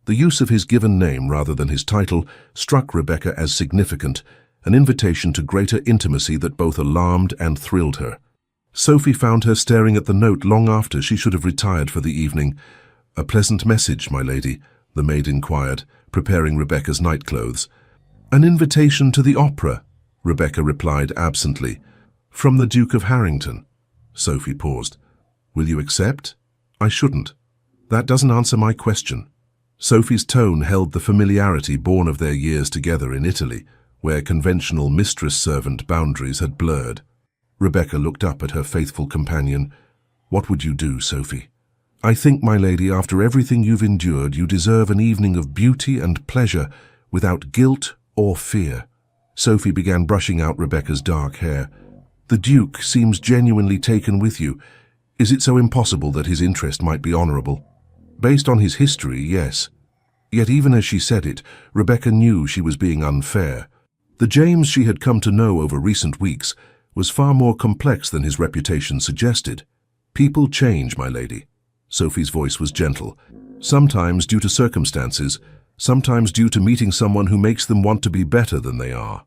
A: The use of his given name rather than his title struck Rebecca as significant, an invitation to greater intimacy that both alarmed and thrilled her. Sophie found her staring at the note long after she should have retired for the evening. A pleasant message, my lady, the maid inquired, preparing Rebecca's nightclothes. An invitation to the opera, Rebecca replied absently. From the Duke of Harrington. Sophie paused. Will you accept? I shouldn't. That doesn't answer my question. Sophie's tone held the familiarity born of their years together in Italy, where conventional mistress-servant boundaries had blurred. Rebecca looked up at her faithful companion. What would you do, Sophie? I think, my lady, after everything you've endured, you deserve an evening of beauty and pleasure without guilt or fear. Sophie began brushing out Rebecca's dark hair. The Duke seems genuinely taken with you. Is it so impossible that his interest might be honourable? Based on his history, yes. Yet even as she said it, Rebecca knew she was being unfair. The James she had come to know over recent weeks was far more complex than his reputation suggested. People change, my lady. Sophie's voice was gentle. Sometimes due to circumstances, sometimes due to meeting someone who makes them want to be better than they are.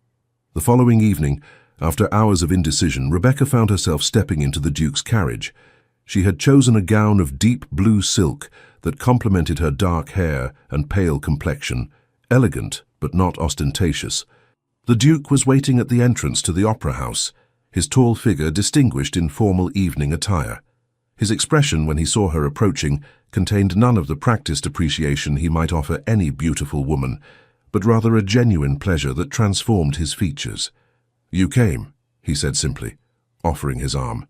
A: The following evening, after hours of indecision, Rebecca found herself stepping into the Duke's carriage. She had chosen a gown of deep blue silk that complemented her dark hair and pale complexion, elegant but not ostentatious. The Duke was waiting at the entrance to the opera house, his tall figure distinguished in formal evening attire. His expression when he saw her approaching contained none of the practiced appreciation he might offer any beautiful woman, but rather a genuine pleasure that transformed his features. You came, he said simply, offering his arm.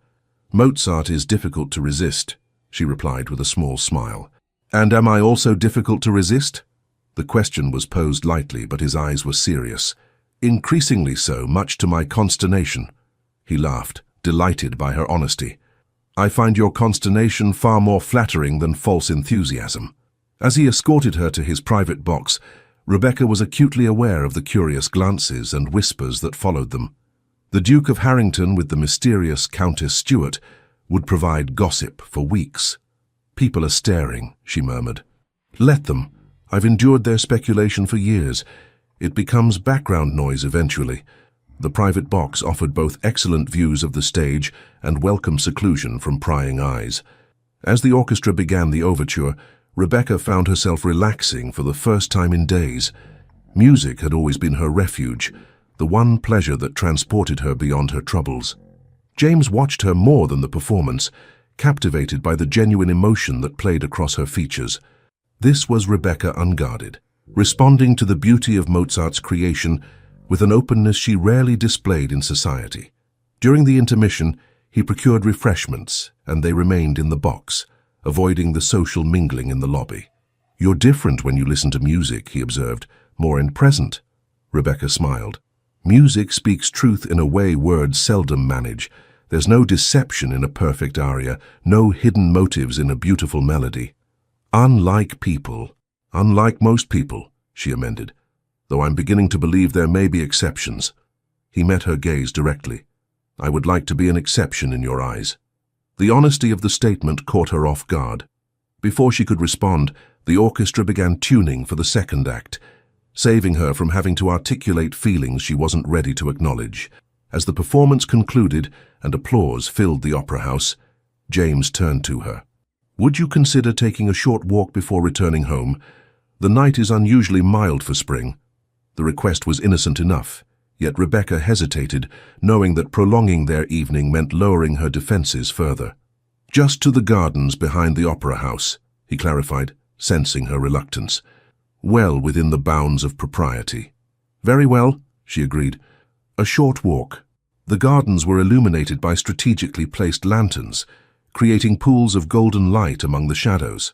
A: Mozart is difficult to resist, she replied with a small smile. And am I also difficult to resist? The question was posed lightly, but his eyes were serious. Increasingly so, much to my consternation. He laughed, delighted by her honesty. I find your consternation far more flattering than false enthusiasm. As he escorted her to his private box, Rebecca was acutely aware of the curious glances and whispers that followed them. The Duke of Harrington with the mysterious Countess Stuart would provide gossip for weeks. People are staring, she murmured. Let them. I've endured their speculation for years. It becomes background noise eventually. The private box offered both excellent views of the stage and welcome seclusion from prying eyes. As the orchestra began the overture, Rebecca found herself relaxing for the first time in days. Music had always been her refuge, the one pleasure that transported her beyond her troubles. James watched her more than the performance, captivated by the genuine emotion that played across her features. This was Rebecca unguarded, responding to the beauty of Mozart's creation with an openness she rarely displayed in society. During the intermission, he procured refreshments, and they remained in the box, avoiding the social mingling in the lobby. You're different when you listen to music, he observed, more in present. Rebecca smiled. Music speaks truth in a way words seldom manage. There's no deception in a perfect aria, no hidden motives in a beautiful melody. Unlike most people, she amended, though I'm beginning to believe there may be exceptions. He met her gaze directly. I would like to be an exception in your eyes." The honesty of the statement caught her off guard. Before she could respond, the orchestra began tuning for the second act, saving her from having to articulate feelings she wasn't ready to acknowledge. As the performance concluded and applause filled the opera house, James turned to her. "Would you consider taking a short walk before returning home? The night is unusually mild for spring." The request was innocent enough, yet Rebecca hesitated, knowing that prolonging their evening meant lowering her defenses further. "Just to the gardens behind the opera house," he clarified, sensing her reluctance. "Well within the bounds of propriety." "Very well," she agreed. A short walk. The gardens were illuminated by strategically placed lanterns, creating pools of golden light among the shadows.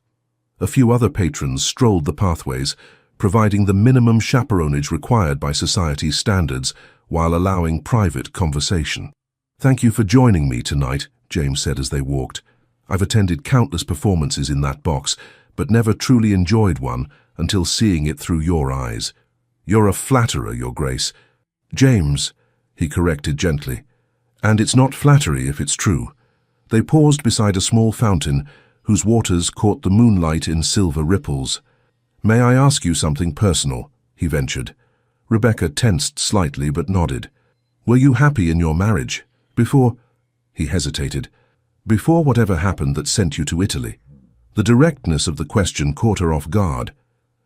A: A few other patrons strolled the pathways, providing the minimum chaperonage required by society's standards while allowing private conversation. "Thank you for joining me tonight," James said as they walked. "I've attended countless performances in that box, but never truly enjoyed one until seeing it through your eyes. You're a flatterer, Your Grace." "James," he corrected gently, "and it's not flattery if it's true." They paused beside a small fountain whose waters caught the moonlight in silver ripples. "May I ask you something personal?" he ventured. Rebecca tensed slightly but nodded. "Were you happy in your marriage? Before—" he hesitated. "Before whatever happened that sent you to Italy?" The directness of the question caught her off guard.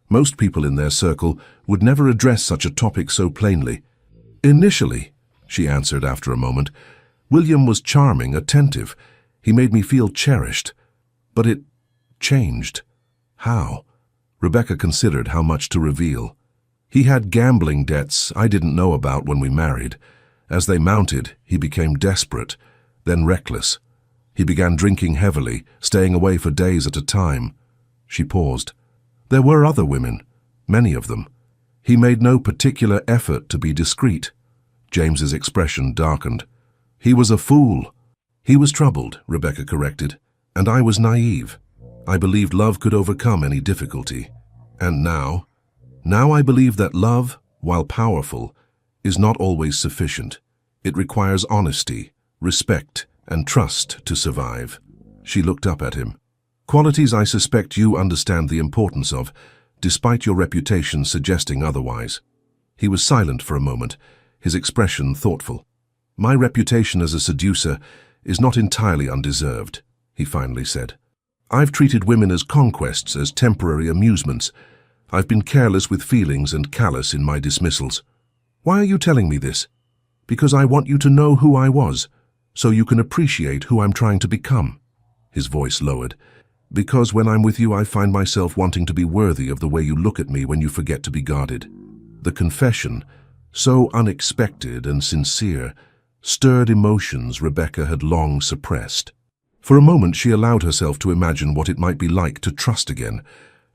A: Most people in their circle would never address such a topic so plainly. "Initially," she answered after a moment, "William was charming, attentive. He made me feel cherished. But it changed." "How?" Rebecca considered how much to reveal. "He had gambling debts I didn't know about when we married. As they mounted, he became desperate, then reckless. He began drinking heavily, staying away for days at a time." She paused. "There were other women, many of them. He made no particular effort to be discreet." James's expression darkened. "He was a fool." "He was troubled," Rebecca corrected, "and I was naive. I believed love could overcome any difficulty. And now I believe that love, while powerful, is not always sufficient. It requires honesty, respect, and trust to survive." She looked up at him. "Qualities I suspect you understand the importance of, despite your reputation suggesting otherwise." He was silent for a moment, his expression thoughtful. "My reputation as a seducer is not entirely undeserved," he finally said. "I've treated women as conquests, as temporary amusements. I've been careless with feelings and callous in my dismissals. Why are you telling me this? Because I want you to know who I was, so you can appreciate who I'm trying to become." His voice lowered. "Because when I'm with you, I find myself wanting to be worthy of the way you look at me when you forget to be guarded." The confession, so unexpected and sincere, stirred emotions Rebecca had long suppressed. For a moment she allowed herself to imagine what it might be like to trust again,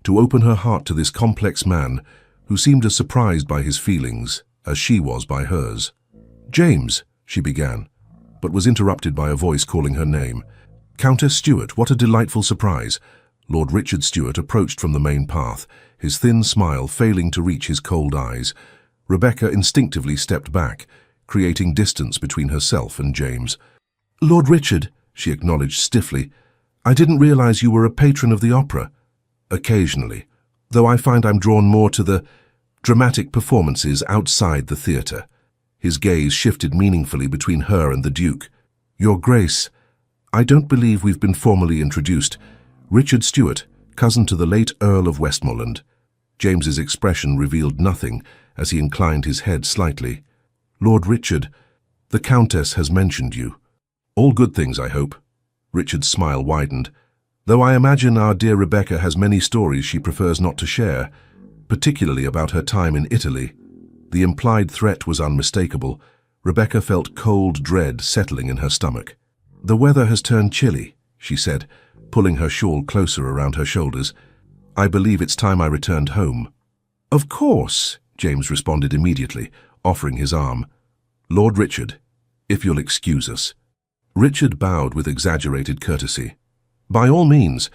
A: to open her heart to this complex man who seemed as surprised by his feelings as she was by hers. "James," she began, but was interrupted by a voice calling her name. "Countess Stuart, what a delightful surprise." Lord Richard Stuart approached from the main path, his thin smile failing to reach his cold eyes. Rebecca instinctively stepped back, creating distance between herself and James. "Lord Richard," she acknowledged stiffly, "I didn't realize you were a patron of the opera." "Occasionally, though I find I'm drawn more to the dramatic performances outside the theatre." His gaze shifted meaningfully between her and the Duke. "Your Grace, I don't believe we've been formally introduced. Richard Stuart, cousin to the late Earl of Westmoreland." James's expression revealed nothing as he inclined his head slightly. "Lord Richard, the Countess has mentioned you." "All good things, I hope." Richard's smile widened. "Though I imagine our dear Rebecca has many stories she prefers not to share, particularly about her time in Italy." The implied threat was unmistakable. Rebecca felt cold dread settling in her stomach. "The weather has turned chilly," she said, pulling her shawl closer around her shoulders. "I believe it's time I returned home." "Of course," James responded immediately, offering his arm. "Lord Richard, if you'll excuse us." Richard bowed with exaggerated courtesy. "By all means.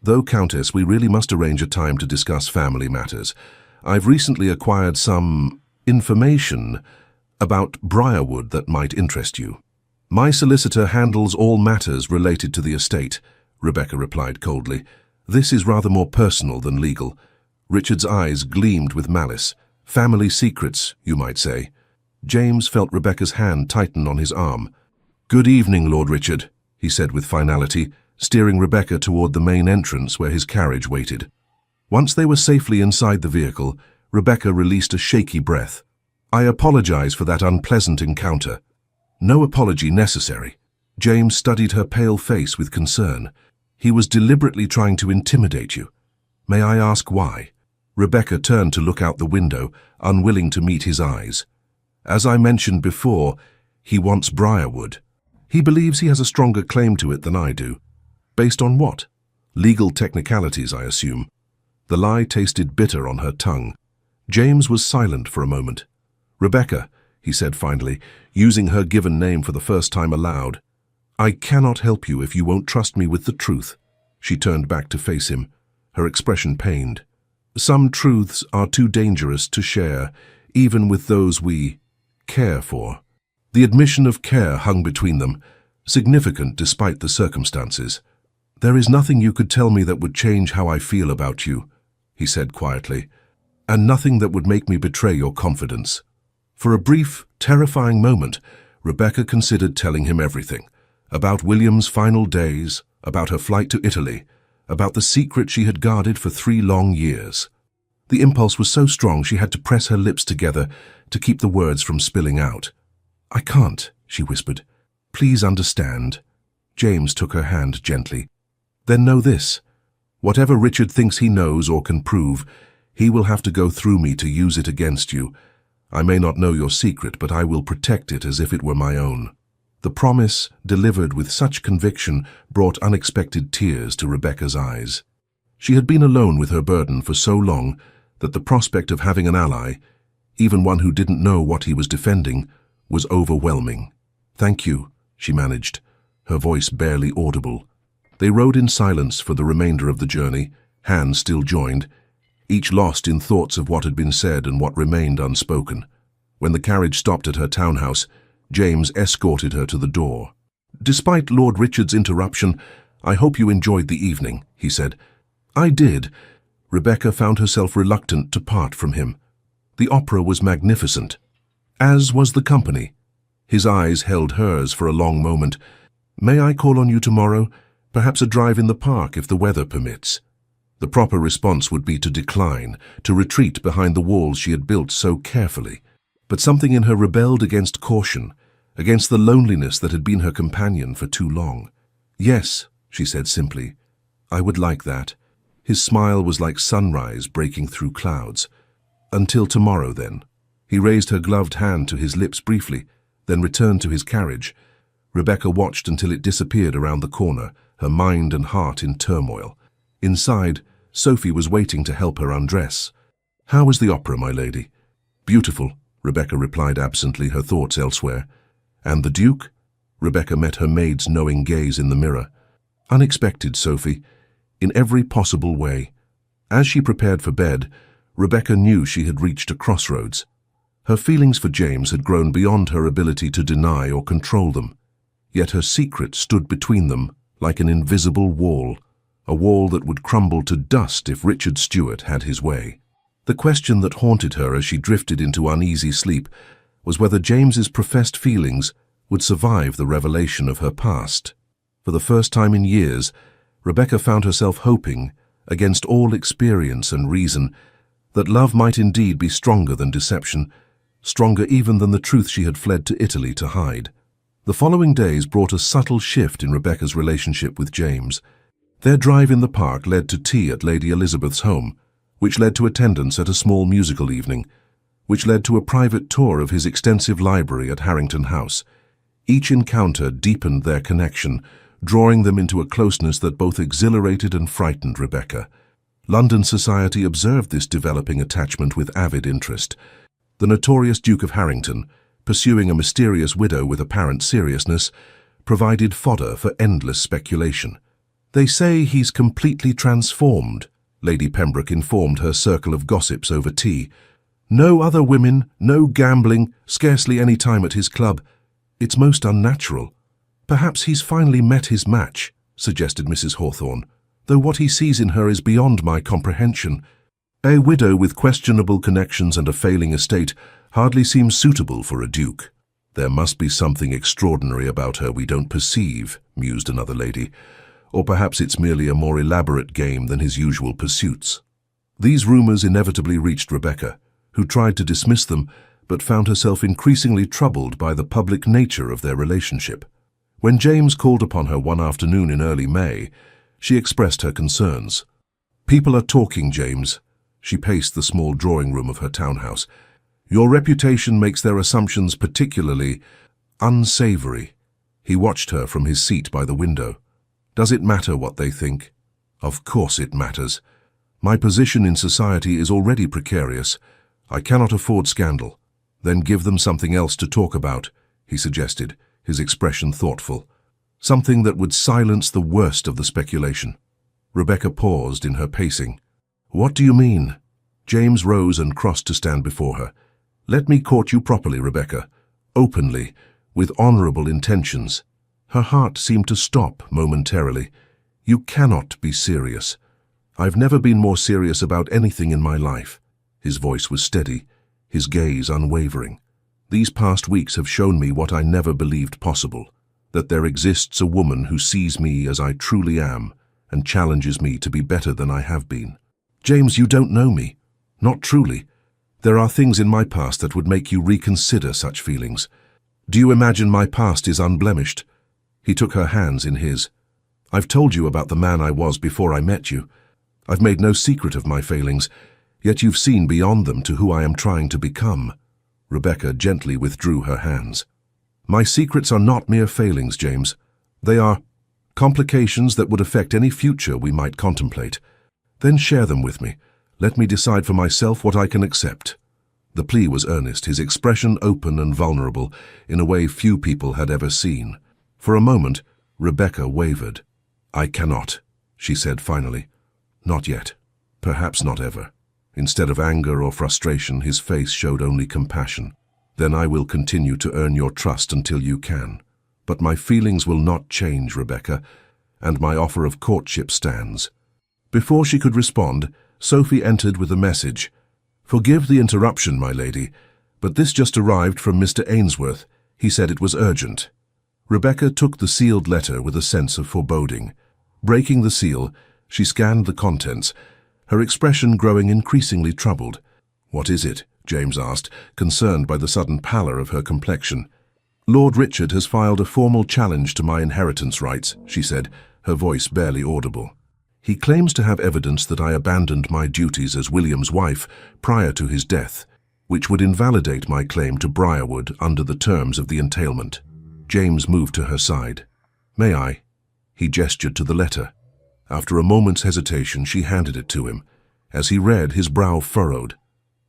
A: Though, Countess, we really must arrange a time to discuss family matters. I've recently acquired some information about Briarwood that might interest you." "My solicitor handles all matters related to the estate," Rebecca replied coldly. "This is rather more personal than legal." Richard's eyes gleamed with malice. "Family secrets, you might say." James felt Rebecca's hand tighten on his arm. "Good evening, Lord Richard," he said with finality, steering Rebecca toward the main entrance where his carriage waited. Once they were safely inside the vehicle, Rebecca released a shaky breath. "I apologize for that unpleasant encounter." "No apology necessary." James studied her pale face with concern. "He was deliberately trying to intimidate you. May I ask why?" Rebecca turned to look out the window, unwilling to meet his eyes. "As I mentioned before, he wants Briarwood. He believes he has a stronger claim to it than I do." "Based on what?" "Legal technicalities, I assume." The lie tasted bitter on her tongue. James was silent for a moment. "Rebecca," he said finally, using her given name for the first time aloud, "I cannot help you if you won't trust me with the truth." She turned back to face him, her expression pained. "Some truths are too dangerous to share, even with those we care for." The admission of care hung between them, significant despite the circumstances. "There is nothing you could tell me that would change how I feel about you," he said quietly, "and nothing that would make me betray your confidence." For a brief, terrifying moment, Rebecca considered telling him everything. About William's final days, about her flight to Italy, about the secret she had guarded for 3 long years. The impulse was so strong she had to press her lips together to keep the words from spilling out. "I can't," she whispered. "Please understand." James took her hand gently. "Then know this. Whatever Richard thinks he knows or can prove, he will have to go through me to use it against you. I may not know your secret, but I will protect it as if it were my own." The promise, delivered with such conviction, brought unexpected tears to Rebecca's eyes. She had been alone with her burden for so long that the prospect of having an ally, even one who didn't know what he was defending, was overwhelming. "Thank you," she managed, her voice barely audible. They rode in silence for the remainder of the journey, hands still joined, each lost in thoughts of what had been said and what remained unspoken. When the carriage stopped at her townhouse, James escorted her to the door. "Despite Lord Richard's interruption, I hope you enjoyed the evening," he said. "I did." Rebecca found herself reluctant to part from him. The opera was magnificent, as was the company. His eyes held hers for a long moment. "May I call on you tomorrow? Perhaps a drive in the park if the weather permits." The proper response would be to decline, to retreat behind the walls she had built so carefully. But something in her rebelled against caution, against the loneliness that had been her companion for too long. "Yes," she said simply, "I would like that." His smile was like sunrise breaking through clouds. "Until tomorrow, then." He raised her gloved hand to his lips briefly, then returned to his carriage. Rebecca watched until it disappeared around the corner, her mind and heart in turmoil. Inside, Sophie was waiting to help her undress. "How was the opera, my lady?" "Beautiful," Rebecca replied absently, her thoughts elsewhere. "And the Duke?" Rebecca met her maid's knowing gaze in the mirror. "Unexpected, Sophie, in every possible way." As she prepared for bed, Rebecca knew she had reached a crossroads. Her feelings for James had grown beyond her ability to deny or control them. Yet her secret stood between them like an invisible wall, a wall that would crumble to dust if Richard Stuart had his way. The question that haunted her as she drifted into uneasy sleep was whether James's professed feelings would survive the revelation of her past. For the first time in years, Rebecca found herself hoping, against all experience and reason, that love might indeed be stronger than deception, stronger even than the truth she had fled to Italy to hide. The following days brought a subtle shift in Rebecca's relationship with James. Their drive in the park led to tea at Lady Elizabeth's home, which led to attendance at a small musical evening, which led to a private tour of his extensive library at Harrington House. Each encounter deepened their connection, drawing them into a closeness that both exhilarated and frightened Rebecca. London society observed this developing attachment with avid interest. The notorious Duke of Harrington, pursuing a mysterious widow with apparent seriousness, provided fodder for endless speculation. "They say he's completely transformed," Lady Pembroke informed her circle of gossips over tea. "No other women, no gambling, scarcely any time at his club. It's most unnatural." Perhaps he's finally met his match, suggested Mrs. Hawthorne, though what he sees in her is beyond my comprehension. A widow with questionable connections and a failing estate hardly seems suitable for a duke. There must be something extraordinary about her we don't perceive, mused another lady. Or perhaps it's merely a more elaborate game than his usual pursuits. These rumors inevitably reached Rebecca, who tried to dismiss them, but found herself increasingly troubled by the public nature of their relationship. When James called upon her one afternoon in early May, she expressed her concerns. "People are talking, James." She paced the small drawing room of her townhouse. "Your reputation makes their assumptions particularly unsavory." He watched her from his seat by the window. "Does it matter what they think?" "Of course it matters. My position in society is already precarious. I cannot afford scandal." "Then give them something else to talk about," he suggested, his expression thoughtful. "Something that would silence the worst of the speculation." Rebecca paused in her pacing. "What do you mean?" James rose and crossed to stand before her. "Let me court you properly, Rebecca, openly, with honorable intentions." Her heart seemed to stop momentarily. "You cannot be serious." "I've never been more serious about anything in my life." His voice was steady, his gaze unwavering. "These past weeks have shown me what I never believed possible, that there exists a woman who sees me as I truly am and challenges me to be better than I have been." "James, you don't know me. Not truly. There are things in my past that would make you reconsider such feelings. Do you imagine my past is unblemished?" He took her hands in his. "I've told you about the man I was before I met you. I've made no secret of my failings, yet you've seen beyond them to who I am trying to become." Rebecca gently withdrew her hands. "My secrets are not mere failings, James. They are complications that would affect any future we might contemplate. Then share them with me. Let me decide for myself what I can accept." The plea was earnest, his expression open and vulnerable, in a way few people had ever seen. For a moment, Rebecca wavered. "I cannot," she said finally. "Not yet. Perhaps not ever." Instead of anger or frustration, his face showed only compassion. "Then I will continue to earn your trust until you can. But my feelings will not change, Rebecca, and my offer of courtship stands." Before she could respond, Sophie entered with a message. "Forgive the interruption, my lady, but this just arrived from Mr. Ainsworth. He said it was urgent." Rebecca took the sealed letter with a sense of foreboding. Breaking the seal, she scanned the contents, her expression growing increasingly troubled. "What is it?" James asked, concerned by the sudden pallor of her complexion. "Lord Richard has filed a formal challenge to my inheritance rights," she said, her voice barely audible. "He claims to have evidence that I abandoned my duties as William's wife prior to his death, which would invalidate my claim to Briarwood under the terms of the entailment." James moved to her side. "May I?" He gestured to the letter. After a moment's hesitation, she handed it to him. As he read, his brow furrowed.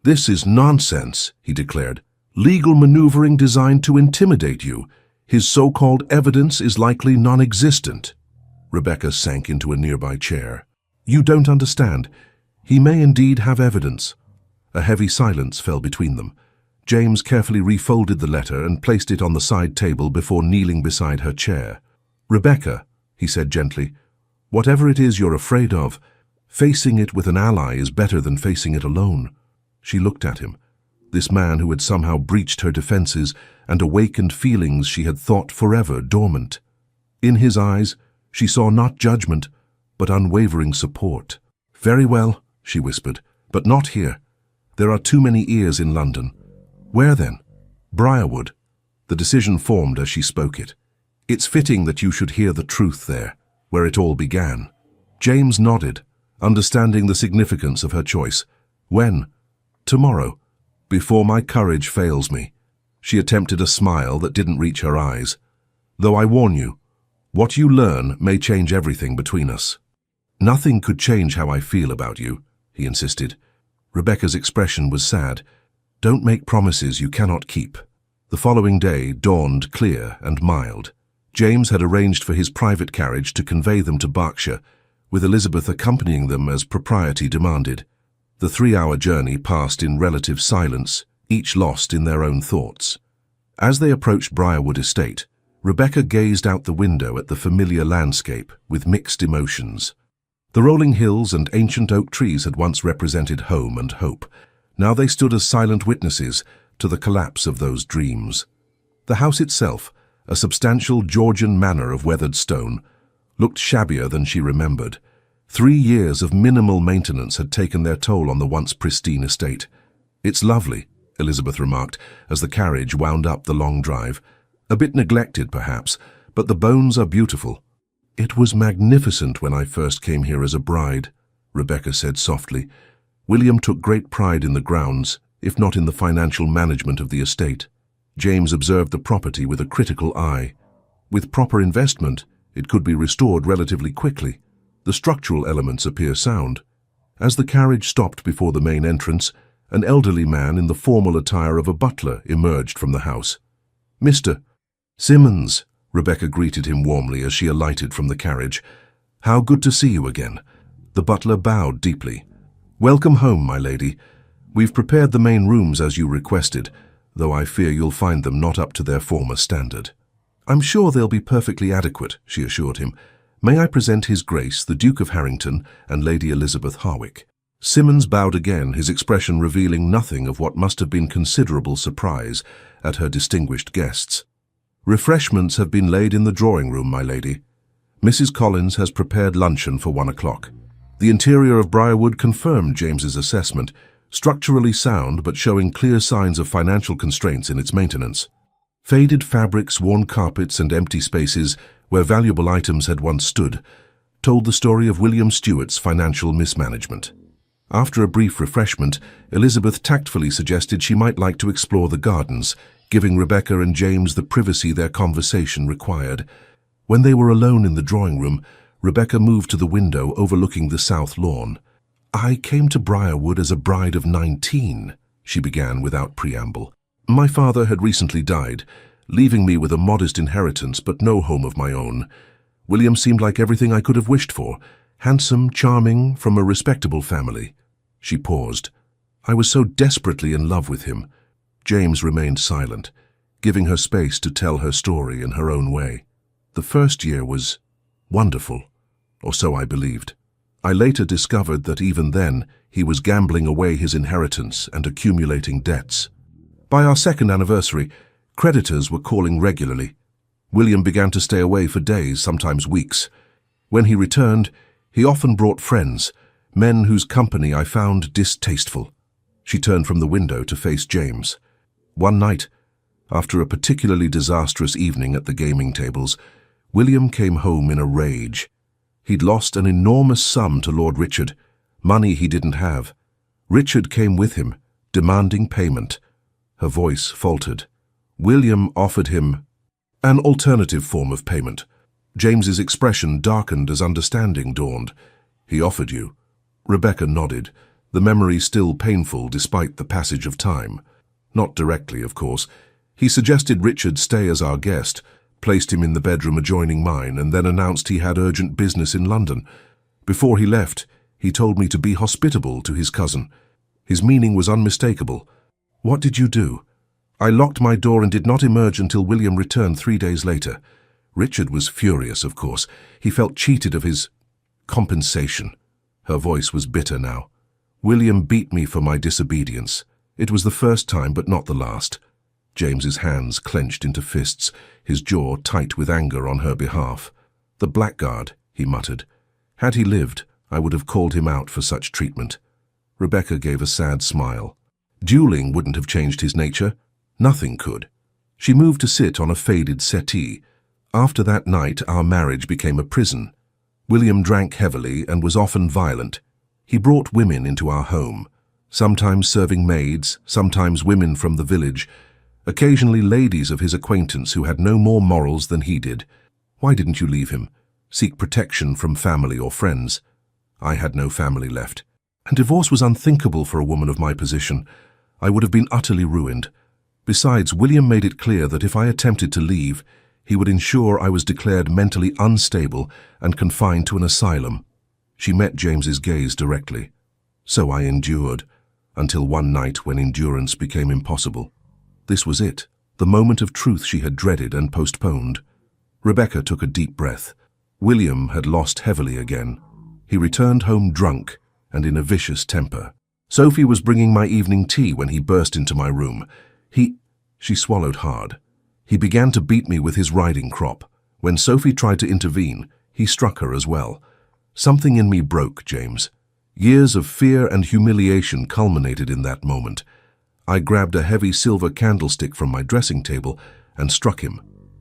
A: "This is nonsense," he declared. "Legal maneuvering designed to intimidate you. His so-called evidence is likely non-existent." Rebecca sank into a nearby chair. "You don't understand. He may indeed have evidence." A heavy silence fell between them. James carefully refolded the letter and placed it on the side table before kneeling beside her chair. "Rebecca," he said gently, "whatever it is you're afraid of, facing it with an ally is better than facing it alone." She looked at him, this man who had somehow breached her defenses and awakened feelings she had thought forever dormant. In his eyes, she saw not judgment, but unwavering support. "Very well," she whispered, "but not here. There are too many ears in London." "Where then?" "Briarwood." The decision formed as she spoke it. "It's fitting that you should hear the truth there, where it all began." James nodded, understanding the significance of her choice. "When?" "Tomorrow, before my courage fails me." She attempted a smile that didn't reach her eyes. "Though I warn you, what you learn may change everything between us." "Nothing could change how I feel about you," he insisted. Rebecca's expression was sad. "Don't make promises you cannot keep." The following day dawned clear and mild. James had arranged for his private carriage to convey them to Berkshire, with Elizabeth accompanying them as propriety demanded. The 3-hour journey passed in relative silence, each lost in their own thoughts. As they approached Briarwood Estate, Rebecca gazed out the window at the familiar landscape with mixed emotions. The rolling hills and ancient oak trees had once represented home and hope. Now they stood as silent witnesses to the collapse of those dreams. The house itself, a substantial Georgian manor of weathered stone, looked shabbier than she remembered. 3 years of minimal maintenance had taken their toll on the once pristine estate. "It's lovely," Elizabeth remarked as the carriage wound up the long drive. "A bit neglected, perhaps, but the bones are beautiful." "It was magnificent when I first came here as a bride," Rebecca said softly. "William took great pride in the grounds, if not in the financial management of the estate." James observed the property with a critical eye. "With proper investment, it could be restored relatively quickly. The structural elements appear sound." As the carriage stopped before the main entrance, an elderly man in the formal attire of a butler emerged from the house. "Mr. Simmons," Rebecca greeted him warmly as she alighted from the carriage. "How good to see you again." The butler bowed deeply. "Welcome home, my lady. We've prepared the main rooms as you requested, though I fear you'll find them not up to their former standard." "I'm sure they'll be perfectly adequate," she assured him. "May I present His Grace, the Duke of Harrington, and Lady Elizabeth Harwick?" Simmons bowed again, his expression revealing nothing of what must have been considerable surprise at her distinguished guests. "Refreshments have been laid in the drawing-room, my lady. Mrs. Collins has prepared luncheon for 1 o'clock. The interior of Briarwood confirmed James's assessment, structurally sound but showing clear signs of financial constraints in its maintenance. Faded fabrics, worn carpets, and empty spaces where valuable items had once stood told the story of William Stuart's financial mismanagement. After a brief refreshment, Elizabeth tactfully suggested she might like to explore the gardens, giving Rebecca and James the privacy their conversation required. When they were alone in the drawing-room, Rebecca moved to the window overlooking the south lawn. "I came to Briarwood as a bride of 19, she began without preamble. "My father had recently died, leaving me with a modest inheritance but no home of my own. William seemed like everything I could have wished for, handsome, charming, from a respectable family." She paused. "I was so desperately in love with him." James remained silent, giving her space to tell her story in her own way. "The first year was wonderful, or so I believed. I later discovered that even then he was gambling away his inheritance and accumulating debts. By our second anniversary, creditors were calling regularly. William began to stay away for days, sometimes weeks. When he returned, he often brought friends, men whose company I found distasteful." She turned from the window to face James. "One night, after a particularly disastrous evening at the gaming tables, William came home in a rage. He'd lost an enormous sum to Lord Richard, money he didn't have. Richard came with him, demanding payment." Her voice faltered. "William offered him an alternative form of payment." James's expression darkened as understanding dawned. "He offered you?" Rebecca nodded, the memory still painful despite the passage of time. "Not directly, of course. He suggested Richard stay as our guest, placed him in the bedroom adjoining mine, and then announced he had urgent business in London. Before he left, he told me to be hospitable to his cousin. His meaning was unmistakable. What did you do?" "I locked my door and did not emerge until William returned 3 days later. Richard was furious, of course. He felt cheated of his compensation." Her voice was bitter now. "William beat me for my disobedience. It was the first time, but not the last." James's hands clenched into fists, his jaw tight with anger on her behalf. "The blackguard," he muttered. "Had he lived, I would have called him out for such treatment." Rebecca gave a sad smile. "Dueling wouldn't have changed his nature. Nothing could." She moved to sit on a faded settee. "After that night, our marriage became a prison. William drank heavily and was often violent. He brought women into our home, sometimes serving maids, sometimes women from the village, occasionally ladies of his acquaintance who had no more morals than he did. Why didn't you leave him? Seek protection from family or friends?" "I had no family left. And divorce was unthinkable for a woman of my position. I would have been utterly ruined. Besides, William made it clear that if I attempted to leave, he would ensure I was declared mentally unstable and confined to an asylum." She met James's gaze directly. "So I endured, until one night when endurance became impossible. This was it, the moment of truth she had dreaded and postponed. Rebecca took a deep breath. William had lost heavily again. He returned home drunk and in a vicious temper. Sophie was bringing my evening tea when he burst into my room. She swallowed hard. He began to beat me with his riding crop. When Sophie tried to intervene, he struck her as well. Something in me broke, James. Years of fear and humiliation culminated in that moment. I grabbed a heavy silver candlestick from my dressing table and struck him.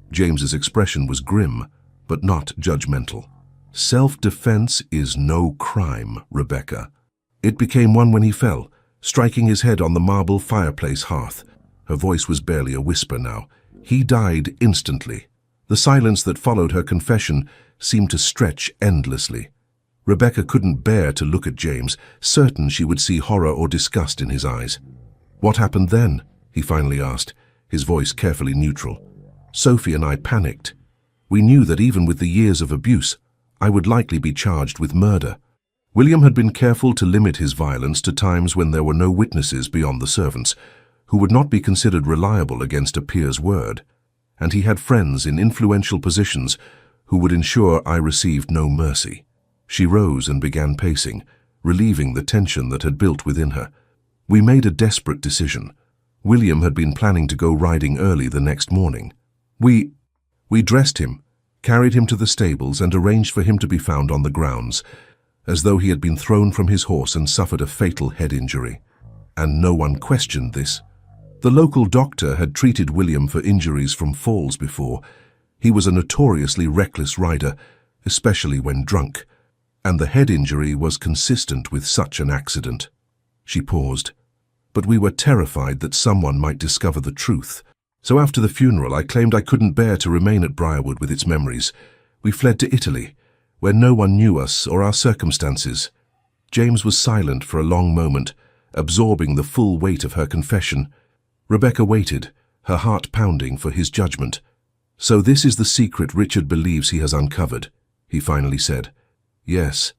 A: James's expression was grim, but not judgmental. Self-defense is no crime, Rebecca. It became one when he fell, striking his head on the marble fireplace hearth. Her voice was barely a whisper now. He died instantly. The silence that followed her confession seemed to stretch endlessly. Rebecca couldn't bear to look at James, certain she would see horror or disgust in his eyes. "What happened then?" he finally asked, his voice carefully neutral. Sophie and I panicked. We knew that even with the years of abuse, I would likely be charged with murder. William had been careful to limit his violence to times when there were no witnesses beyond the servants, who would not be considered reliable against a peer's word, and he had friends in influential positions who would ensure I received no mercy. She rose and began pacing, relieving the tension that had built within her. We made a desperate decision. William had been planning to go riding early the next morning. We dressed him, carried him to the stables and arranged for him to be found on the grounds, as though he had been thrown from his horse and suffered a fatal head injury. And no one questioned this. The local doctor had treated William for injuries from falls before. He was a notoriously reckless rider, especially when drunk, and the head injury was consistent with such an accident. She paused. But we were terrified that someone might discover the truth. So after the funeral, I claimed I couldn't bear to remain at Briarwood with its memories. We fled to Italy, where no one knew us or our circumstances. James was silent for a long moment, absorbing the full weight of her confession. Rebecca waited, her heart pounding for his judgment. "So this is the secret Richard believes he has uncovered," he finally said. "Yes.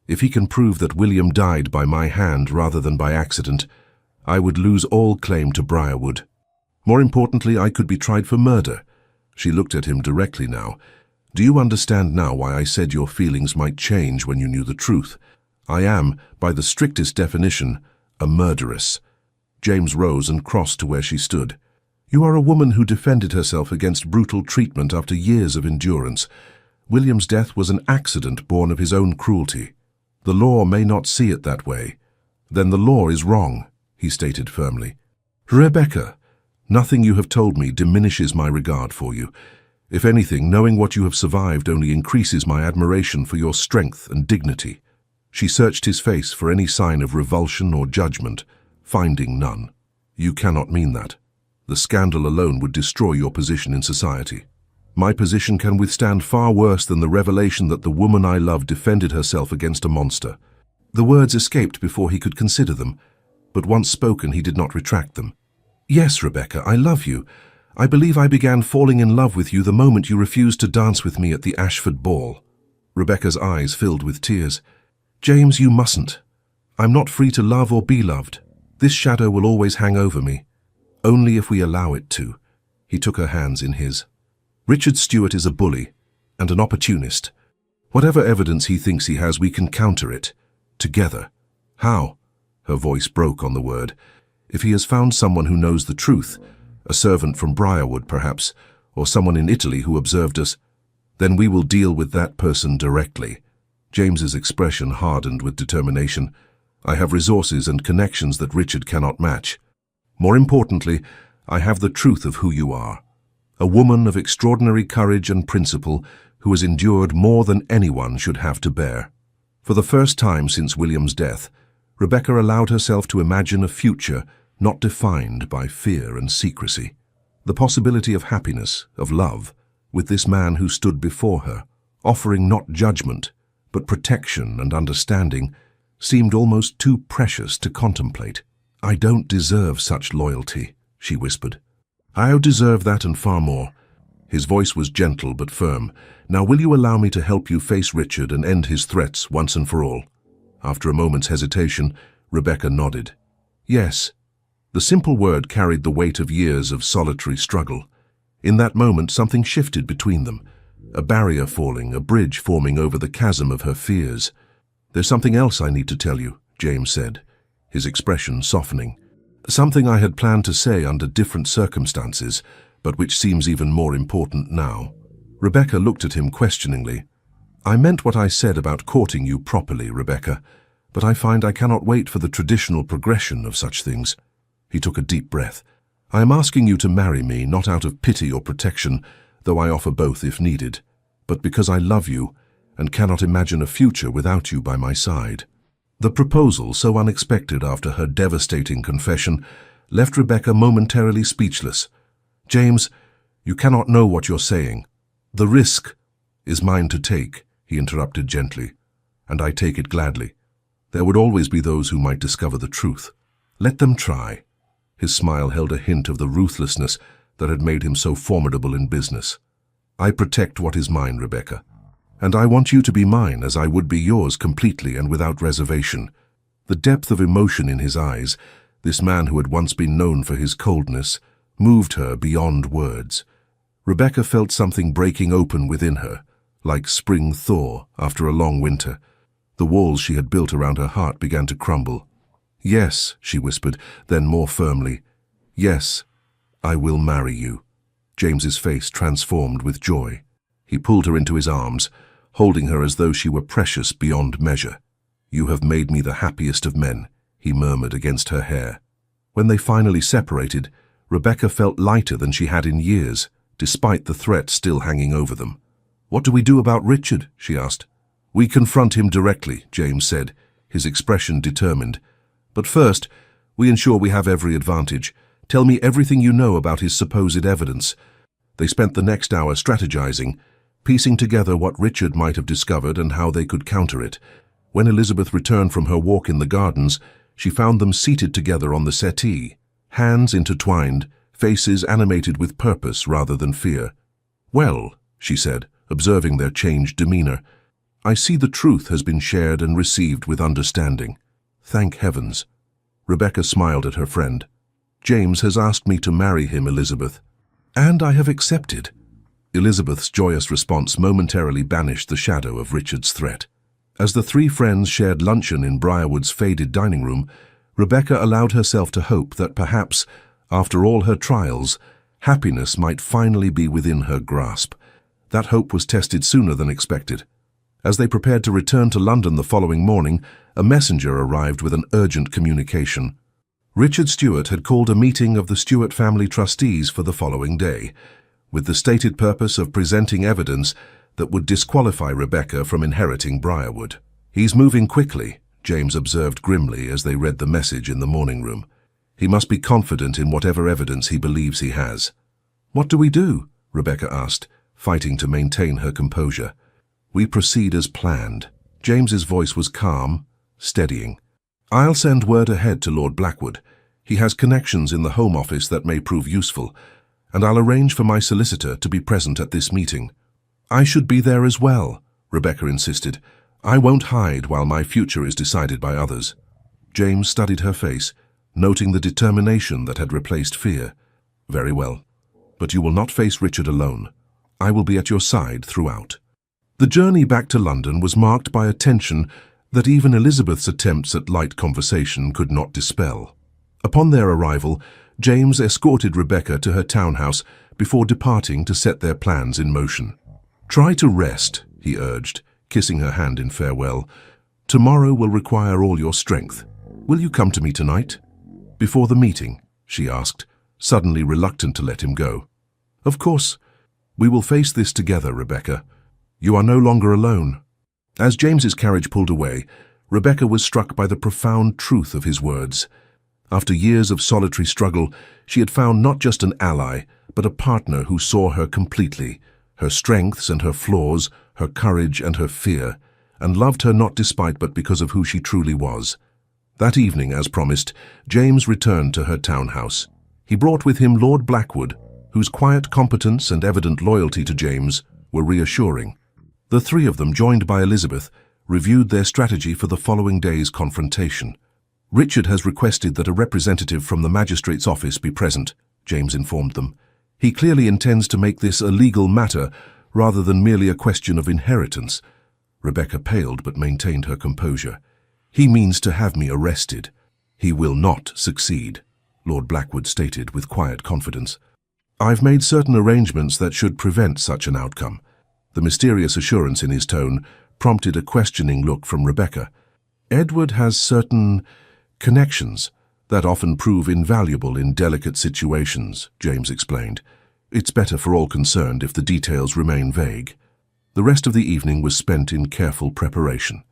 A: If he can prove that William died by my hand rather than by accident, I would lose all claim to Briarwood. More importantly, I could be tried for murder." She looked at him directly now. "Do you understand now why I said your feelings might change when you knew the truth? I am, by the strictest definition, a murderess." James rose and crossed to where she stood. "You are a woman who defended herself against brutal treatment after years of endurance. William's death was an accident born of his own cruelty. The law may not see it that way. Then the law is wrong," he stated firmly. "Rebecca, nothing you have told me diminishes my regard for you. If anything, knowing what you have survived only increases my admiration for your strength and dignity." She searched his face for any sign of revulsion or judgment, finding none. "You cannot mean that. The scandal alone would destroy your position in society. My position can withstand far worse than the revelation that the woman I love defended herself against a monster." The words escaped before he could consider them, but once spoken he did not retract them. "Yes, Rebecca, I love you. I believe I began falling in love with you the moment you refused to dance with me at the Ashford ball." Rebecca's eyes filled with tears. "James, you mustn't. I'm not free to love or be loved. This shadow will always hang over me. Only if we allow it to." He took her hands in his. "Richard Stewart is a bully and an opportunist. Whatever evidence he thinks he has, we can counter it. Together." "How?" Her voice broke on the word. "If he has found someone who knows the truth, a servant from Briarwood perhaps, or someone in Italy who observed us, then we will deal with that person directly." James's expression hardened with determination. "I have resources and connections that Richard cannot match. More importantly, I have the truth of who you are. A woman of extraordinary courage and principle who has endured more than anyone should have to bear." For the first time since William's death, Rebecca allowed herself to imagine a future not defined by fear and secrecy. The possibility of happiness, of love, with this man who stood before her, offering not judgment, but protection and understanding, seemed almost too precious to contemplate. "I don't deserve such loyalty," she whispered. "I deserve that and far more." His voice was gentle but firm. "Now will you allow me to help you face Richard and end his threats once and for all?" After a moment's hesitation, Rebecca nodded. "Yes." The simple word carried the weight of years of solitary struggle. In that moment, something shifted between them. a barrier falling, a bridge forming over the chasm of her fears. "There's something else I need to tell you," James said, his expression softening. "Something I had planned to say under different circumstances, but which seems even more important now." Rebecca looked at him questioningly. "I meant what I said about courting you properly, Rebecca, but I find I cannot wait for the traditional progression of such things." He took a deep breath. "I am asking you to marry me, not out of pity or protection, though I offer both if needed, but because I love you and cannot imagine a future without you by my side." The proposal, so unexpected after her devastating confession, left Rebecca momentarily speechless. "James, you cannot know what you're saying. The risk is mine to take," he interrupted gently, "and I take it gladly. There would always be those who might discover the truth. Let them try." His smile held a hint of the ruthlessness that had made him so formidable in business. "I protect what is mine, Rebecca, and I want you to be mine as I would be yours completely and without reservation." The depth of emotion in his eyes, this man who had once been known for his coldness, moved her beyond words. Rebecca felt something breaking open within her, like spring thaw after a long winter. The walls she had built around her heart began to crumble. "Yes," she whispered, then more firmly, "Yes, I will marry you." James's face transformed with joy. He pulled her into his arms, holding her as though she were precious beyond measure. "You have made me the happiest of men," he murmured against her hair. When they finally separated, Rebecca felt lighter than she had in years, despite the threat still hanging over them. "What do we do about Richard?" she asked. "We confront him directly," James said, his expression determined. "But first, we ensure we have every advantage. Tell me everything you know about his supposed evidence." They spent the next hour strategizing, piecing together what Richard might have discovered and how they could counter it. When Elizabeth returned from her walk in the gardens, she found them seated together on the settee, hands intertwined, faces animated with purpose rather than fear. "Well," she said, observing their changed demeanor, "I see the truth has been shared and received with understanding. Thank heavens." Rebecca smiled at her friend. "James has asked me to marry him, Elizabeth, and I have accepted." Elizabeth's joyous response momentarily banished the shadow of Richard's threat. As the three friends shared luncheon in Briarwood's faded dining room, Rebecca allowed herself to hope that perhaps, after all her trials, happiness might finally be within her grasp. That hope was tested sooner than expected. As they prepared to return to London the following morning, a messenger arrived with an urgent communication. Richard Stewart had called a meeting of the Stewart family trustees for the following day, with the stated purpose of presenting evidence that would disqualify Rebecca from inheriting Briarwood. "He's moving quickly," James observed grimly as they read the message in the morning room. "He must be confident in whatever evidence he believes he has." "What do we do?" Rebecca asked, fighting to maintain her composure. "We proceed as planned." James's voice was calm, steadying. "I'll send word ahead to Lord Blackwood. He has connections in the Home Office that may prove useful, and I'll arrange for my solicitor to be present at this meeting." "I should be there as well," Rebecca insisted. "I won't hide while my future is decided by others." James studied her face, noting the determination that had replaced fear. "Very well, but you will not face Richard alone. I will be at your side throughout." The journey back to London was marked by a tension that even Elizabeth's attempts at light conversation could not dispel. Upon their arrival, James escorted Rebecca to her townhouse before departing to set their plans in motion. "Try to rest," he urged, kissing her hand in farewell. "Tomorrow will require all your strength. Will you come to me tonight?" "Before the meeting?" she asked, suddenly reluctant to let him go. "Of course. We will face this together, Rebecca. You are no longer alone." As James's carriage pulled away, Rebecca was struck by the profound truth of his words. After years of solitary struggle, she had found not just an ally, but a partner who saw her completely, her strengths and her flaws, her courage and her fear, and loved her not despite but because of who she truly was. That evening, as promised, James returned to her townhouse. He brought with him Lord Blackwood, whose quiet competence and evident loyalty to James were reassuring. The three of them, joined by Elizabeth, reviewed their strategy for the following day's confrontation. "Richard has requested that a representative from the magistrate's office be present," James informed them. "He clearly intends to make this a legal matter rather than merely a question of inheritance. Rebecca paled but maintained her composure. "He means to have me arrested." "He will not succeed," Lord Blackwood stated with quiet confidence. "I've made certain arrangements that should prevent such an outcome." The mysterious assurance in his tone prompted a questioning look from Rebecca. "Edward has certain connections that often prove invaluable in delicate situations," James explained. "It's better for all concerned if the details remain vague." The rest of the evening was spent in careful preparation.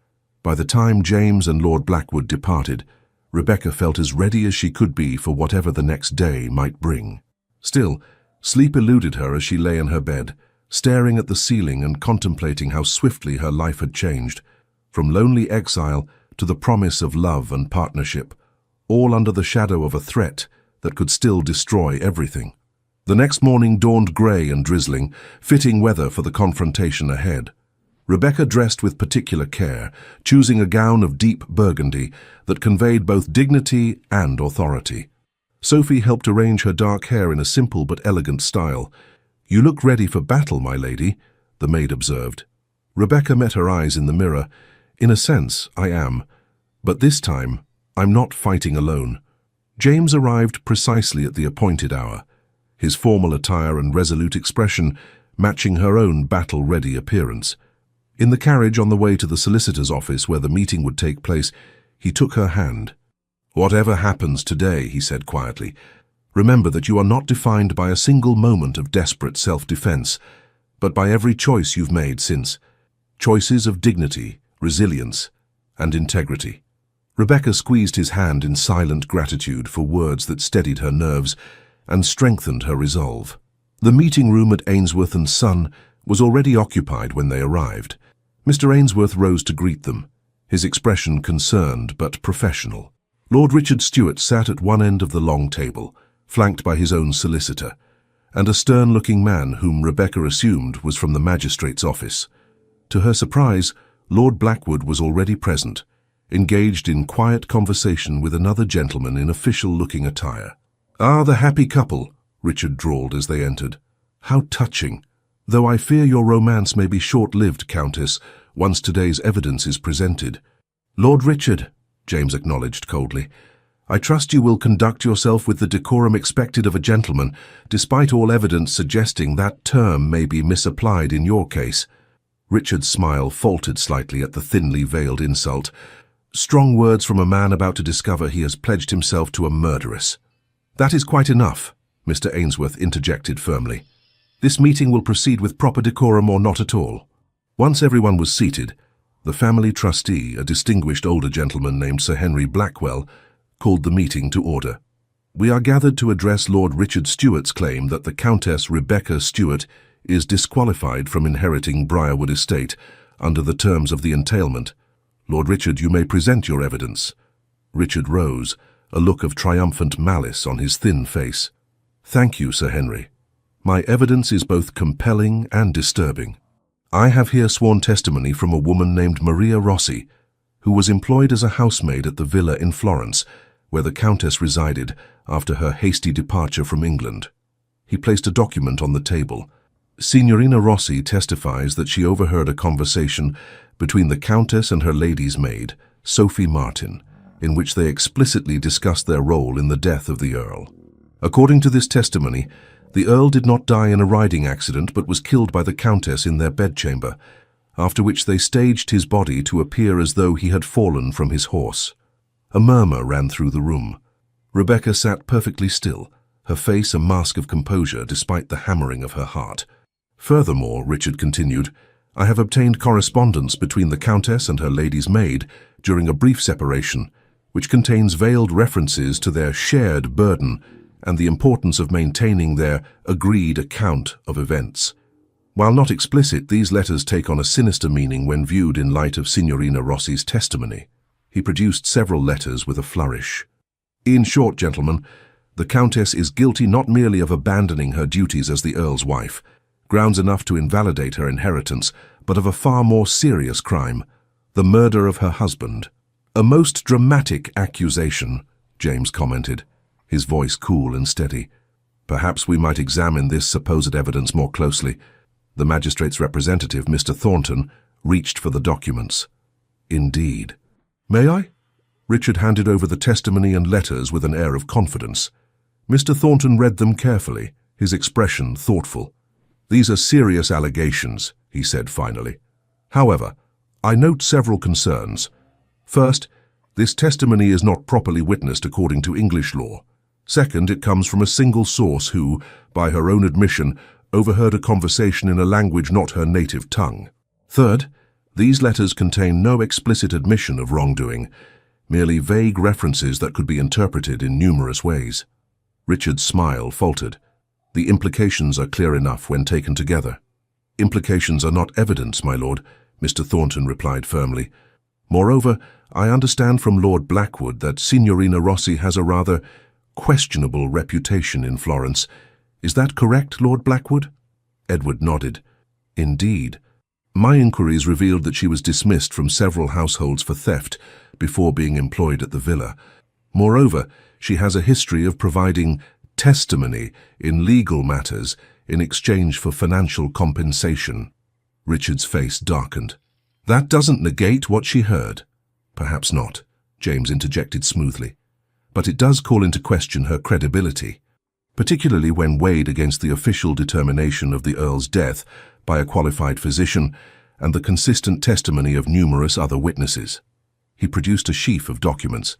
A: By the time James and Lord Blackwood departed, Rebecca felt as ready as she could be for whatever the next day might bring. Still, sleep eluded her as she lay in her bed, staring at the ceiling and contemplating how swiftly her life had changed, from lonely exile to the promise of love and partnership, all under the shadow of a threat that could still destroy everything. The next morning dawned grey and drizzling, fitting weather for the confrontation ahead. Rebecca dressed with particular care, choosing a gown of deep burgundy that conveyed both dignity and authority. Sophie helped arrange her dark hair in a simple but elegant style. "You look ready for battle, my lady," the maid observed. Rebecca met her eyes in the mirror. "In a sense, I am. But this time, I'm not fighting alone." James arrived precisely at the appointed hour, his formal attire and resolute expression matching her own battle-ready appearance. In the carriage on the way to the solicitor's office where the meeting would take place, he took her hand. "Whatever happens today," he said quietly, "remember that you are not defined by a single moment of desperate self-defense, but by every choice you've made since. Choices of dignity, resilience, and integrity." Rebecca squeezed his hand in silent gratitude for words that steadied her nerves and strengthened her resolve. The meeting room at Ainsworth and Son was already occupied when they arrived. Mr. Ainsworth rose to greet them, his expression concerned but professional. Lord Richard Stuart sat at one end of the long table, flanked by his own solicitor, and a stern-looking man whom Rebecca assumed was from the magistrate's office. To her surprise, Lord Blackwood was already present, engaged in quiet conversation with another gentleman in official-looking attire. "Ah, the happy couple," Richard drawled as they entered. "How touching! Though I fear your romance may be short-lived, Countess, once today's evidence is presented." "Lord Richard," James acknowledged coldly, "I trust you will conduct yourself with the decorum expected of a gentleman, despite all evidence suggesting that term may be misapplied in your case." Richard's smile faltered slightly at the thinly veiled insult. "Strong words from a man about to discover he has pledged himself to a murderess." "That is quite enough," Mr. Ainsworth interjected firmly. "This meeting will proceed with proper decorum or not at all." Once everyone was seated, the family trustee, a distinguished older gentleman named Sir Henry Blackwell, called the meeting to order. "We are gathered to address Lord Richard Stuart's claim that the Countess Rebecca Stuart is disqualified from inheriting Briarwood Estate under the terms of the entailment. Lord Richard, you may present your evidence." Richard rose, a look of triumphant malice on his thin face. "Thank you, Sir Henry. My evidence is both compelling and disturbing. I have here sworn testimony from a woman named Maria Rossi, who was employed as a housemaid at the villa in Florence, where the Countess resided after her hasty departure from England." He placed a document on the table. "Signorina Rossi testifies that she overheard a conversation between the Countess and her lady's maid, Sophie Martin, in which they explicitly discussed their role in the death of the Earl. According to this testimony, the Earl did not die in a riding accident but was killed by the Countess in their bedchamber, after which they staged his body to appear as though he had fallen from his horse." A murmur ran through the room. Rebecca sat perfectly still, her face a mask of composure despite the hammering of her heart. "Furthermore," Richard continued, "I have obtained correspondence between the Countess and her lady's maid during a brief separation, which contains veiled references to their shared burden and the importance of maintaining their agreed account of events. While not explicit, these letters take on a sinister meaning when viewed in light of Signorina Rossi's testimony." He produced several letters with a flourish. "In short, gentlemen, the Countess is guilty not merely of abandoning her duties as the Earl's wife, grounds enough to invalidate her inheritance, but of a far more serious crime, the murder of her husband." "A most dramatic accusation," James commented, his voice cool and steady. "Perhaps we might examine this supposed evidence more closely. The magistrate's representative, Mr. Thornton, reached for the documents. Indeed. May I? Richard handed over the testimony and letters with an air of confidence. Mr. Thornton read them carefully, his expression thoughtful. These are serious allegations, he said finally. However, I note several concerns. First, this testimony is not properly witnessed according to English law. Second, it comes from a single source who, by her own admission, overheard a conversation in a language not her native tongue. Third, these letters contain no explicit admission of wrongdoing, merely vague references that could be interpreted in numerous ways. Richard's smile faltered. The implications are clear enough when taken together. Implications are not evidence, my lord, Mr. Thornton replied firmly. Moreover, I understand from Lord Blackwood that Signorina Rossi has a rather questionable reputation in Florence. Is that correct, Lord Blackwood? Edward nodded. Indeed. My inquiries revealed that she was dismissed from several households for theft before being employed at the villa. Moreover, she has a history of providing testimony in legal matters in exchange for financial compensation. Richard's face darkened. That doesn't negate what she heard. Perhaps not, James interjected smoothly. But it does call into question her credibility, particularly when weighed against the official determination of the Earl's death by a qualified physician and the consistent testimony of numerous other witnesses. He produced a sheaf of documents.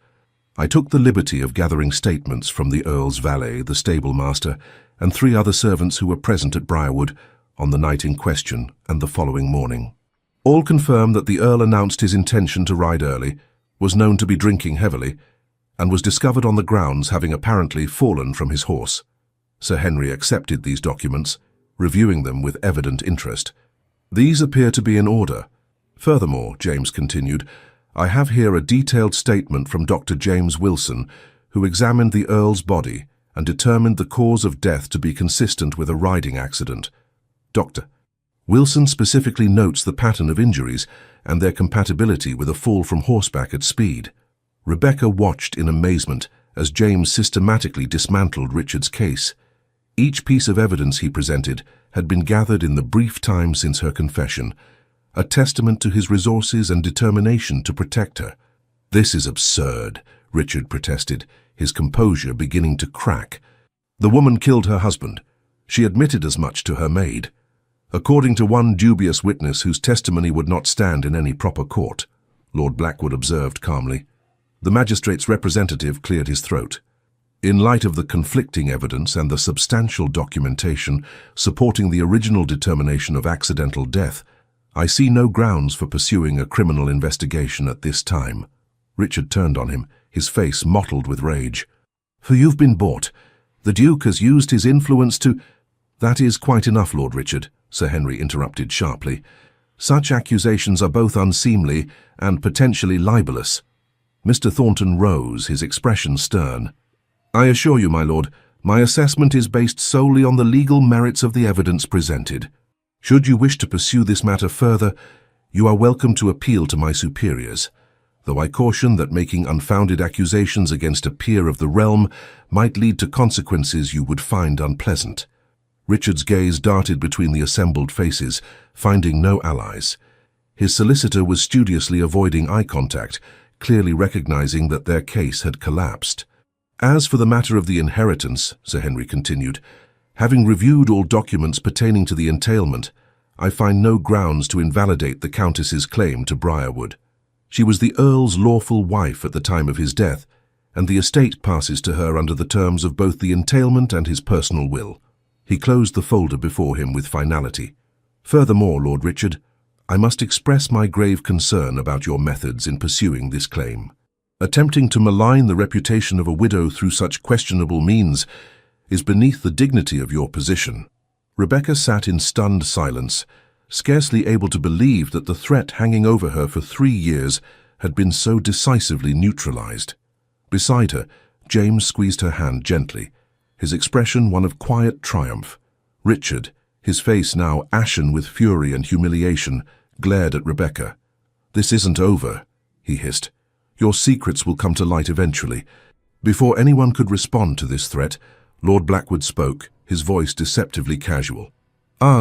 A: I took the liberty of gathering statements from the Earl's valet, the stable-master, and 3 other servants who were present at Briarwood on the night in question and the following morning. All confirm that the Earl announced his intention to ride early, was known to be drinking heavily, and was discovered on the grounds having apparently fallen from his horse. Sir Henry accepted these documents, reviewing them with evident interest. These appear to be in order. Furthermore, James continued, I have here a detailed statement from Dr. James Wilson, who examined the Earl's body and determined the cause of death to be consistent with a riding accident. Dr. Wilson specifically notes the pattern of injuries and their compatibility with a fall from horseback at speed. Rebecca watched in amazement as James systematically dismantled Richard's case. Each piece of evidence he presented had been gathered in the brief time since her confession, a testament to his resources and determination to protect her. This is absurd, Richard protested, his composure beginning to crack. The woman killed her husband. She admitted as much to her maid. According to one dubious witness whose testimony would not stand in any proper court, Lord Blackwood observed calmly. The magistrate's representative cleared his throat. In light of the conflicting evidence and the substantial documentation supporting the original determination of accidental death, I see no grounds for pursuing a criminal investigation at this time. Richard turned on him, his face mottled with rage. For you've been bought. The Duke has used his influence to— That is quite enough, Lord Richard, Sir Henry interrupted sharply. Such accusations are both unseemly and potentially libelous. Mr. Thornton rose, his expression stern. I assure you, my lord, my assessment is based solely on the legal merits of the evidence presented. Should you wish to pursue this matter further, you are welcome to appeal to my superiors, though I caution that making unfounded accusations against a peer of the realm might lead to consequences you would find unpleasant. Richard's gaze darted between the assembled faces, finding no allies. His solicitor was studiously avoiding eye contact, clearly recognizing that their case had collapsed. As for the matter of the inheritance, Sir Henry continued, having reviewed all documents pertaining to the entailment, I find no grounds to invalidate the Countess's claim to Briarwood. She was the Earl's lawful wife at the time of his death, and the estate passes to her under the terms of both the entailment and his personal will. He closed the folder before him with finality. Furthermore, Lord Richard, I must express my grave concern about your methods in pursuing this claim. Attempting to malign the reputation of a widow through such questionable means is beneath the dignity of your position. Rebecca sat in stunned silence, scarcely able to believe that the threat hanging over her for 3 years had been so decisively neutralized. Beside her, James squeezed her hand gently, his expression one of quiet triumph. Richard, his face now ashen with fury and humiliation, glared at Rebecca. This isn't over, he hissed. Your secrets will come to light eventually. Before anyone could respond to this threat, Lord Blackwood spoke, his voice deceptively casual.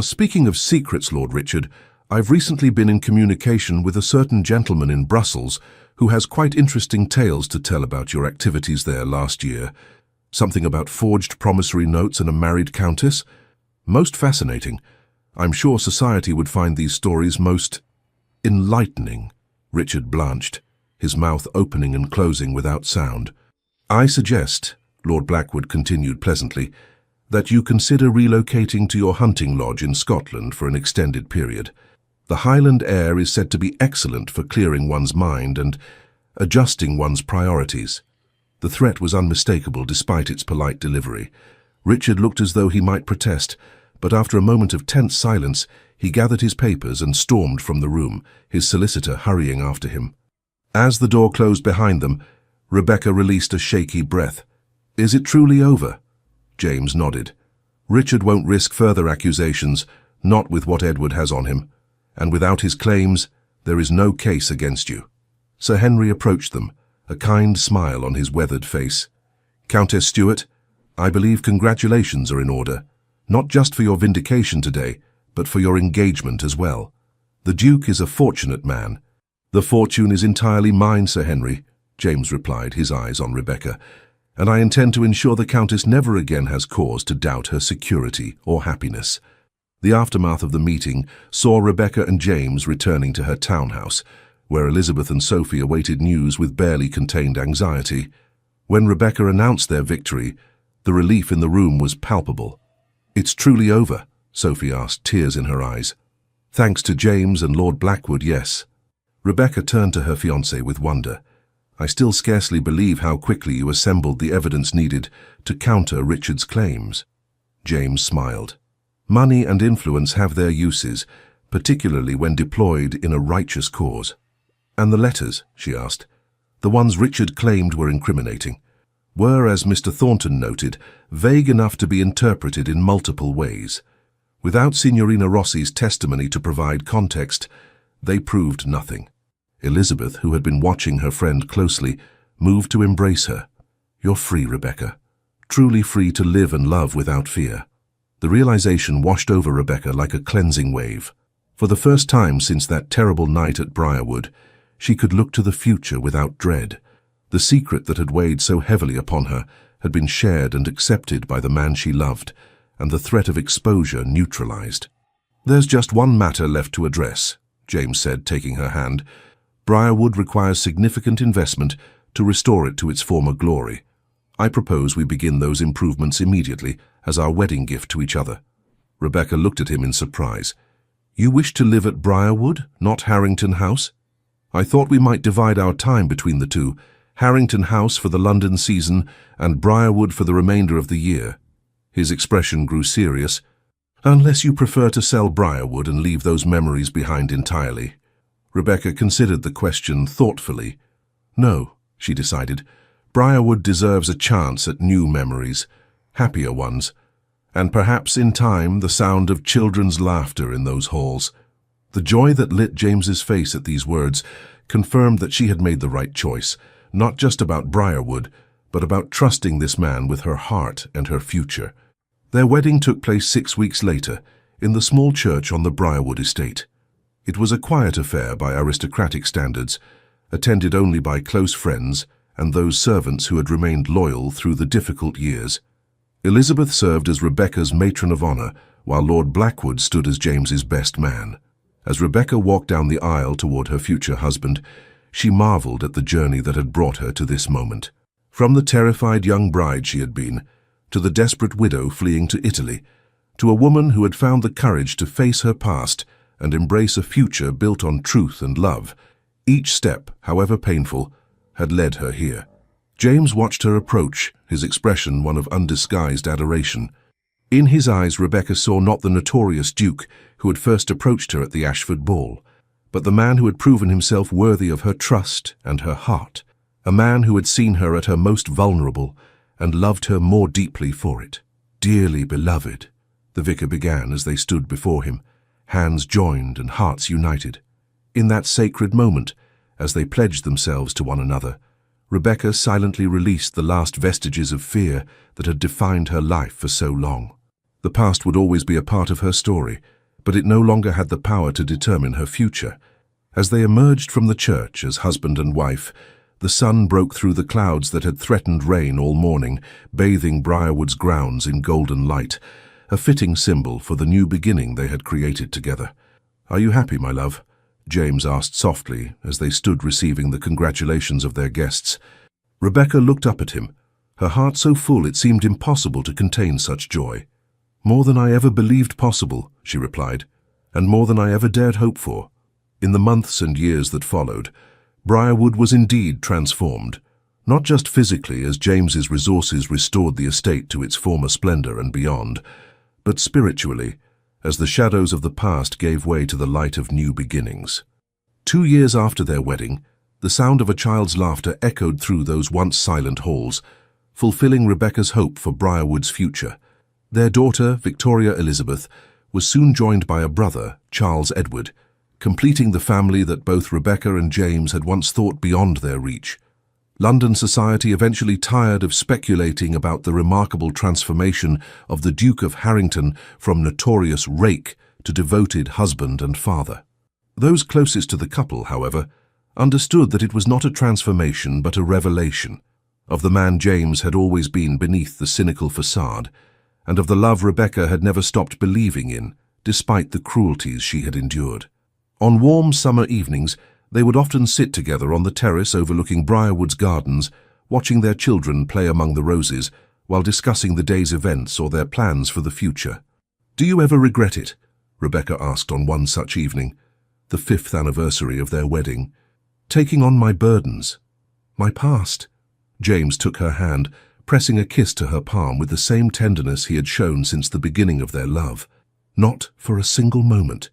A: Speaking of secrets, Lord Richard, I've recently been in communication with a certain gentleman in Brussels who has quite interesting tales to tell about your activities there last year. Something about forged promissory notes and a married countess. Most fascinating. I'm sure society would find these stories most enlightening. Richard blanched, his mouth opening and closing without sound. I suggest, Lord Blackwood continued pleasantly, that you consider relocating to your hunting lodge in Scotland for an extended period. The Highland air is said to be excellent for clearing one's mind and adjusting one's priorities. The threat was unmistakable despite its polite delivery. Richard looked as though he might protest, but after a moment of tense silence, he gathered his papers and stormed from the room, his solicitor hurrying after him. As the door closed behind them, Rebecca released a shaky breath. "Is it truly over?" James nodded. "Richard won't risk further accusations, not with what Edward has on him. And without his claims, there is no case against you." Sir Henry approached them, a kind smile on his weathered face. "Countess Stuart, I believe congratulations are in order, not just for your vindication today, but for your engagement as well. The Duke is a fortunate man." "The fortune is entirely mine, Sir Henry," James replied, his eyes on Rebecca, "and I intend to ensure the Countess never again has cause to doubt her security or happiness." The aftermath of the meeting saw Rebecca and James returning to her townhouse, where Elizabeth and Sophie awaited news with barely contained anxiety. When Rebecca announced their victory, the relief in the room was palpable. "It's truly over?" Sophie asked, tears in her eyes. "Thanks to James and Lord Blackwood, yes." Rebecca turned to her fiancé with wonder. "I still scarcely believe how quickly you assembled the evidence needed to counter Richard's claims." James smiled. "Money and influence have their uses, particularly when deployed in a righteous cause." "And the letters?" she asked. "The ones Richard claimed were incriminating, were, as Mr. Thornton noted, vague enough to be interpreted in multiple ways. Without Signorina Rossi's testimony to provide context, they proved nothing." Elizabeth, who had been watching her friend closely, moved to embrace her. "You're free, Rebecca. Truly free to live and love without fear." The realization washed over Rebecca like a cleansing wave. For the first time since that terrible night at Briarwood, she could look to the future without dread. The secret that had weighed so heavily upon her had been shared and accepted by the man she loved, and the threat of exposure neutralized. "There's just one matter left to address," James said, taking her hand. "Briarwood requires significant investment to restore it to its former glory. I propose we begin those improvements immediately as our wedding gift to each other." Rebecca looked at him in surprise. "You wish to live at Briarwood, not Harrington House?" "I thought we might divide our time between the two, Harrington House for the London season and Briarwood for the remainder of the year." His expression grew serious. "Unless you prefer to sell Briarwood and leave those memories behind entirely." Rebecca considered the question thoughtfully. "No," she decided. "Briarwood deserves a chance at new memories, happier ones, and perhaps in time the sound of children's laughter in those halls." The joy that lit James's face at these words confirmed that she had made the right choice, not just about Briarwood, but about trusting this man with her heart and her future. Their wedding took place 6 weeks later, in the small church on the Briarwood estate. It was a quiet affair by aristocratic standards, attended only by close friends and those servants who had remained loyal through the difficult years. Elizabeth served as Rebecca's matron of honor, while Lord Blackwood stood as James's best man. As Rebecca walked down the aisle toward her future husband, she marveled at the journey that had brought her to this moment. From the terrified young bride she had been, to the desperate widow fleeing to Italy, to a woman who had found the courage to face her past and embrace a future built on truth and love. Each step, however painful, had led her here. James watched her approach, his expression one of undisguised adoration. In his eyes, Rebecca saw not the notorious Duke who had first approached her at the Ashford ball, but the man who had proven himself worthy of her trust and her heart, a man who had seen her at her most vulnerable and loved her more deeply for it. "Dearly beloved," the vicar began as they stood before him, hands joined and hearts united. In that sacred moment, as they pledged themselves to one another, Rebecca silently released the last vestiges of fear that had defined her life for so long. The past would always be a part of her story, but it no longer had the power to determine her future. As they emerged from the church as husband and wife, the sun broke through the clouds that had threatened rain all morning, bathing Briarwood's grounds in golden light, a fitting symbol for the new beginning they had created together. "Are you happy, my love?" James asked softly as they stood receiving the congratulations of their guests. Rebecca looked up at him, her heart so full it seemed impossible to contain such joy. "More than I ever believed possible," she replied, "and more than I ever dared hope for." In the months and years that followed, Briarwood was indeed transformed, not just physically as James's resources restored the estate to its former splendor and beyond, but spiritually, as the shadows of the past gave way to the light of new beginnings. 2 years after their wedding, the sound of a child's laughter echoed through those once silent halls, fulfilling Rebecca's hope for Briarwood's future. Their daughter, Victoria Elizabeth, was soon joined by a brother, Charles Edward, completing the family that both Rebecca and James had once thought beyond their reach. London society eventually tired of speculating about the remarkable transformation of the Duke of Harrington from notorious rake to devoted husband and father. Those closest to the couple, however, understood that it was not a transformation but a revelation of the man James had always been beneath the cynical facade, and of the love Rebecca had never stopped believing in, despite the cruelties she had endured. On warm summer evenings, they would often sit together on the terrace overlooking Briarwood's gardens, watching their children play among the roses while discussing the day's events or their plans for the future. "Do you ever regret it?" Rebecca asked on one such evening, the 5th anniversary of their wedding. "Taking on my burdens, my past." James took her hand, pressing a kiss to her palm with the same tenderness he had shown since the beginning of their love. "Not for a single moment.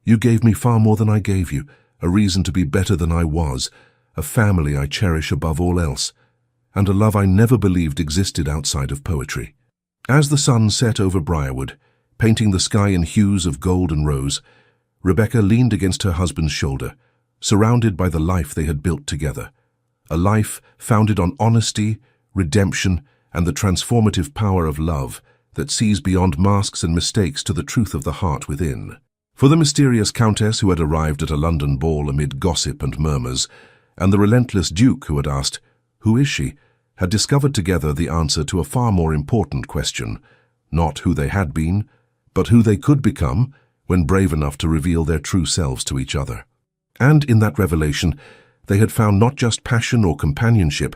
A: You gave me far more than I gave you, a reason to be better than I was, a family I cherish above all else, and a love I never believed existed outside of poetry." As the sun set over Briarwood, painting the sky in hues of gold and rose, Rebecca leaned against her husband's shoulder, surrounded by the life they had built together, a life founded on honesty, redemption, and the transformative power of love that sees beyond masks and mistakes to the truth of the heart within. For the mysterious countess who had arrived at a London ball amid gossip and murmurs, and the relentless duke who had asked, "Who is she?" had discovered together the answer to a far more important question, not who they had been, but who they could become when brave enough to reveal their true selves to each other. And in that revelation, they had found not just passion or companionship,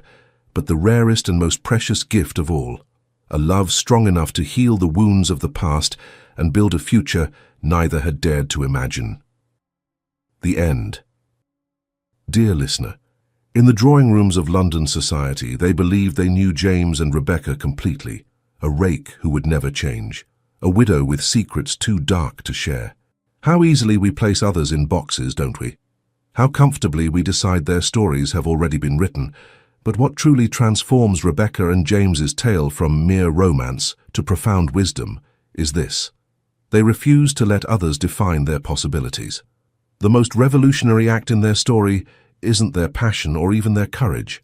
A: but the rarest and most precious gift of all, a love strong enough to heal the wounds of the past and build a future neither had dared to imagine. The end. Dear listener, in the drawing rooms of London society, they believed they knew James and Rebecca completely, a rake who would never change, a widow with secrets too dark to share. How easily we place others in boxes, don't we? How comfortably we decide their stories have already been written. But what truly transforms Rebecca and James's tale from mere romance to profound wisdom is this: they refuse to let others define their possibilities. The most revolutionary act in their story isn't their passion or even their courage.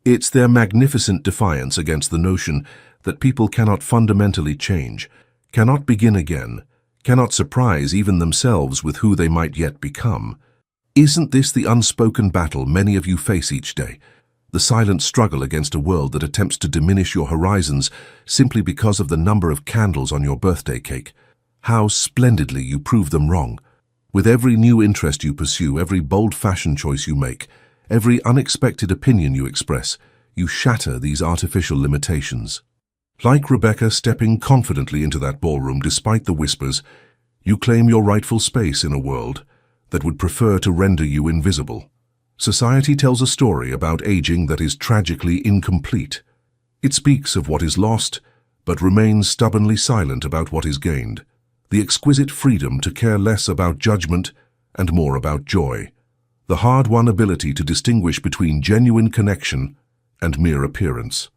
A: It's their magnificent defiance against the notion that people cannot fundamentally change, cannot begin again, cannot surprise even themselves with who they might yet become. Isn't this the unspoken battle many of you face each day? The silent struggle against a world that attempts to diminish your horizons simply because of the number of candles on your birthday cake. How splendidly you prove them wrong. With every new interest you pursue, every bold fashion choice you make, every unexpected opinion you express, you shatter these artificial limitations. Like Rebecca stepping confidently into that ballroom despite the whispers, you claim your rightful space in a world that would prefer to render you invisible. Society tells a story about aging that is tragically incomplete. It speaks of what is lost, but remains stubbornly silent about what is gained. The exquisite freedom to care less about judgment and more about joy. The hard-won ability to distinguish between genuine connection and mere appearance.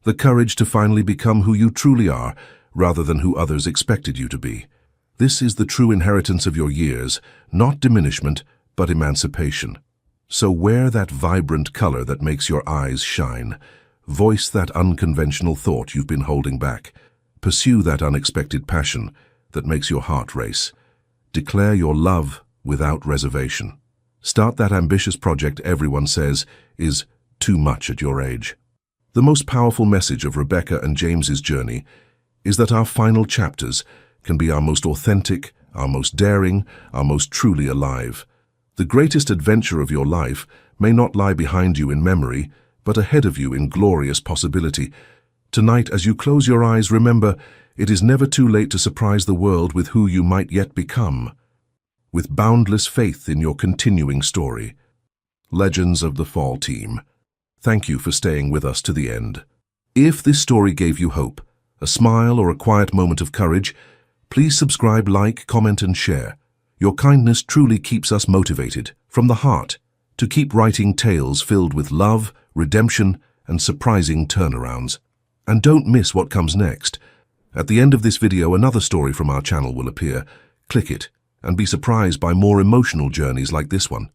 A: The courage to finally become who you truly are, rather than who others expected you to be. This is the true inheritance of your years, not diminishment, but emancipation. So wear that vibrant color that makes your eyes shine. Voice that unconventional thought you've been holding back. Pursue that unexpected passion that makes your heart race. Declare your love without reservation. Start that ambitious project everyone says is too much at your age. The most powerful message of Rebecca and James's journey is that our final chapters can be our most authentic, our most daring, our most truly alive. The greatest adventure of your life may not lie behind you in memory, but ahead of you in glorious possibility. Tonight, as you close your eyes, remember, it is never too late to surprise the world with who you might yet become. With boundless faith in your continuing story. Legends of the Fall Team, thank you for staying with us to the end. If this story gave you hope, a smile, or a quiet moment of courage, please subscribe, like, comment, and share. Your kindness truly keeps us motivated, from the heart, to keep writing tales filled with love, redemption, and surprising turnarounds. And don't miss what comes next. At the end of this video, another story from our channel will appear. Click it and be surprised by more emotional journeys like this one.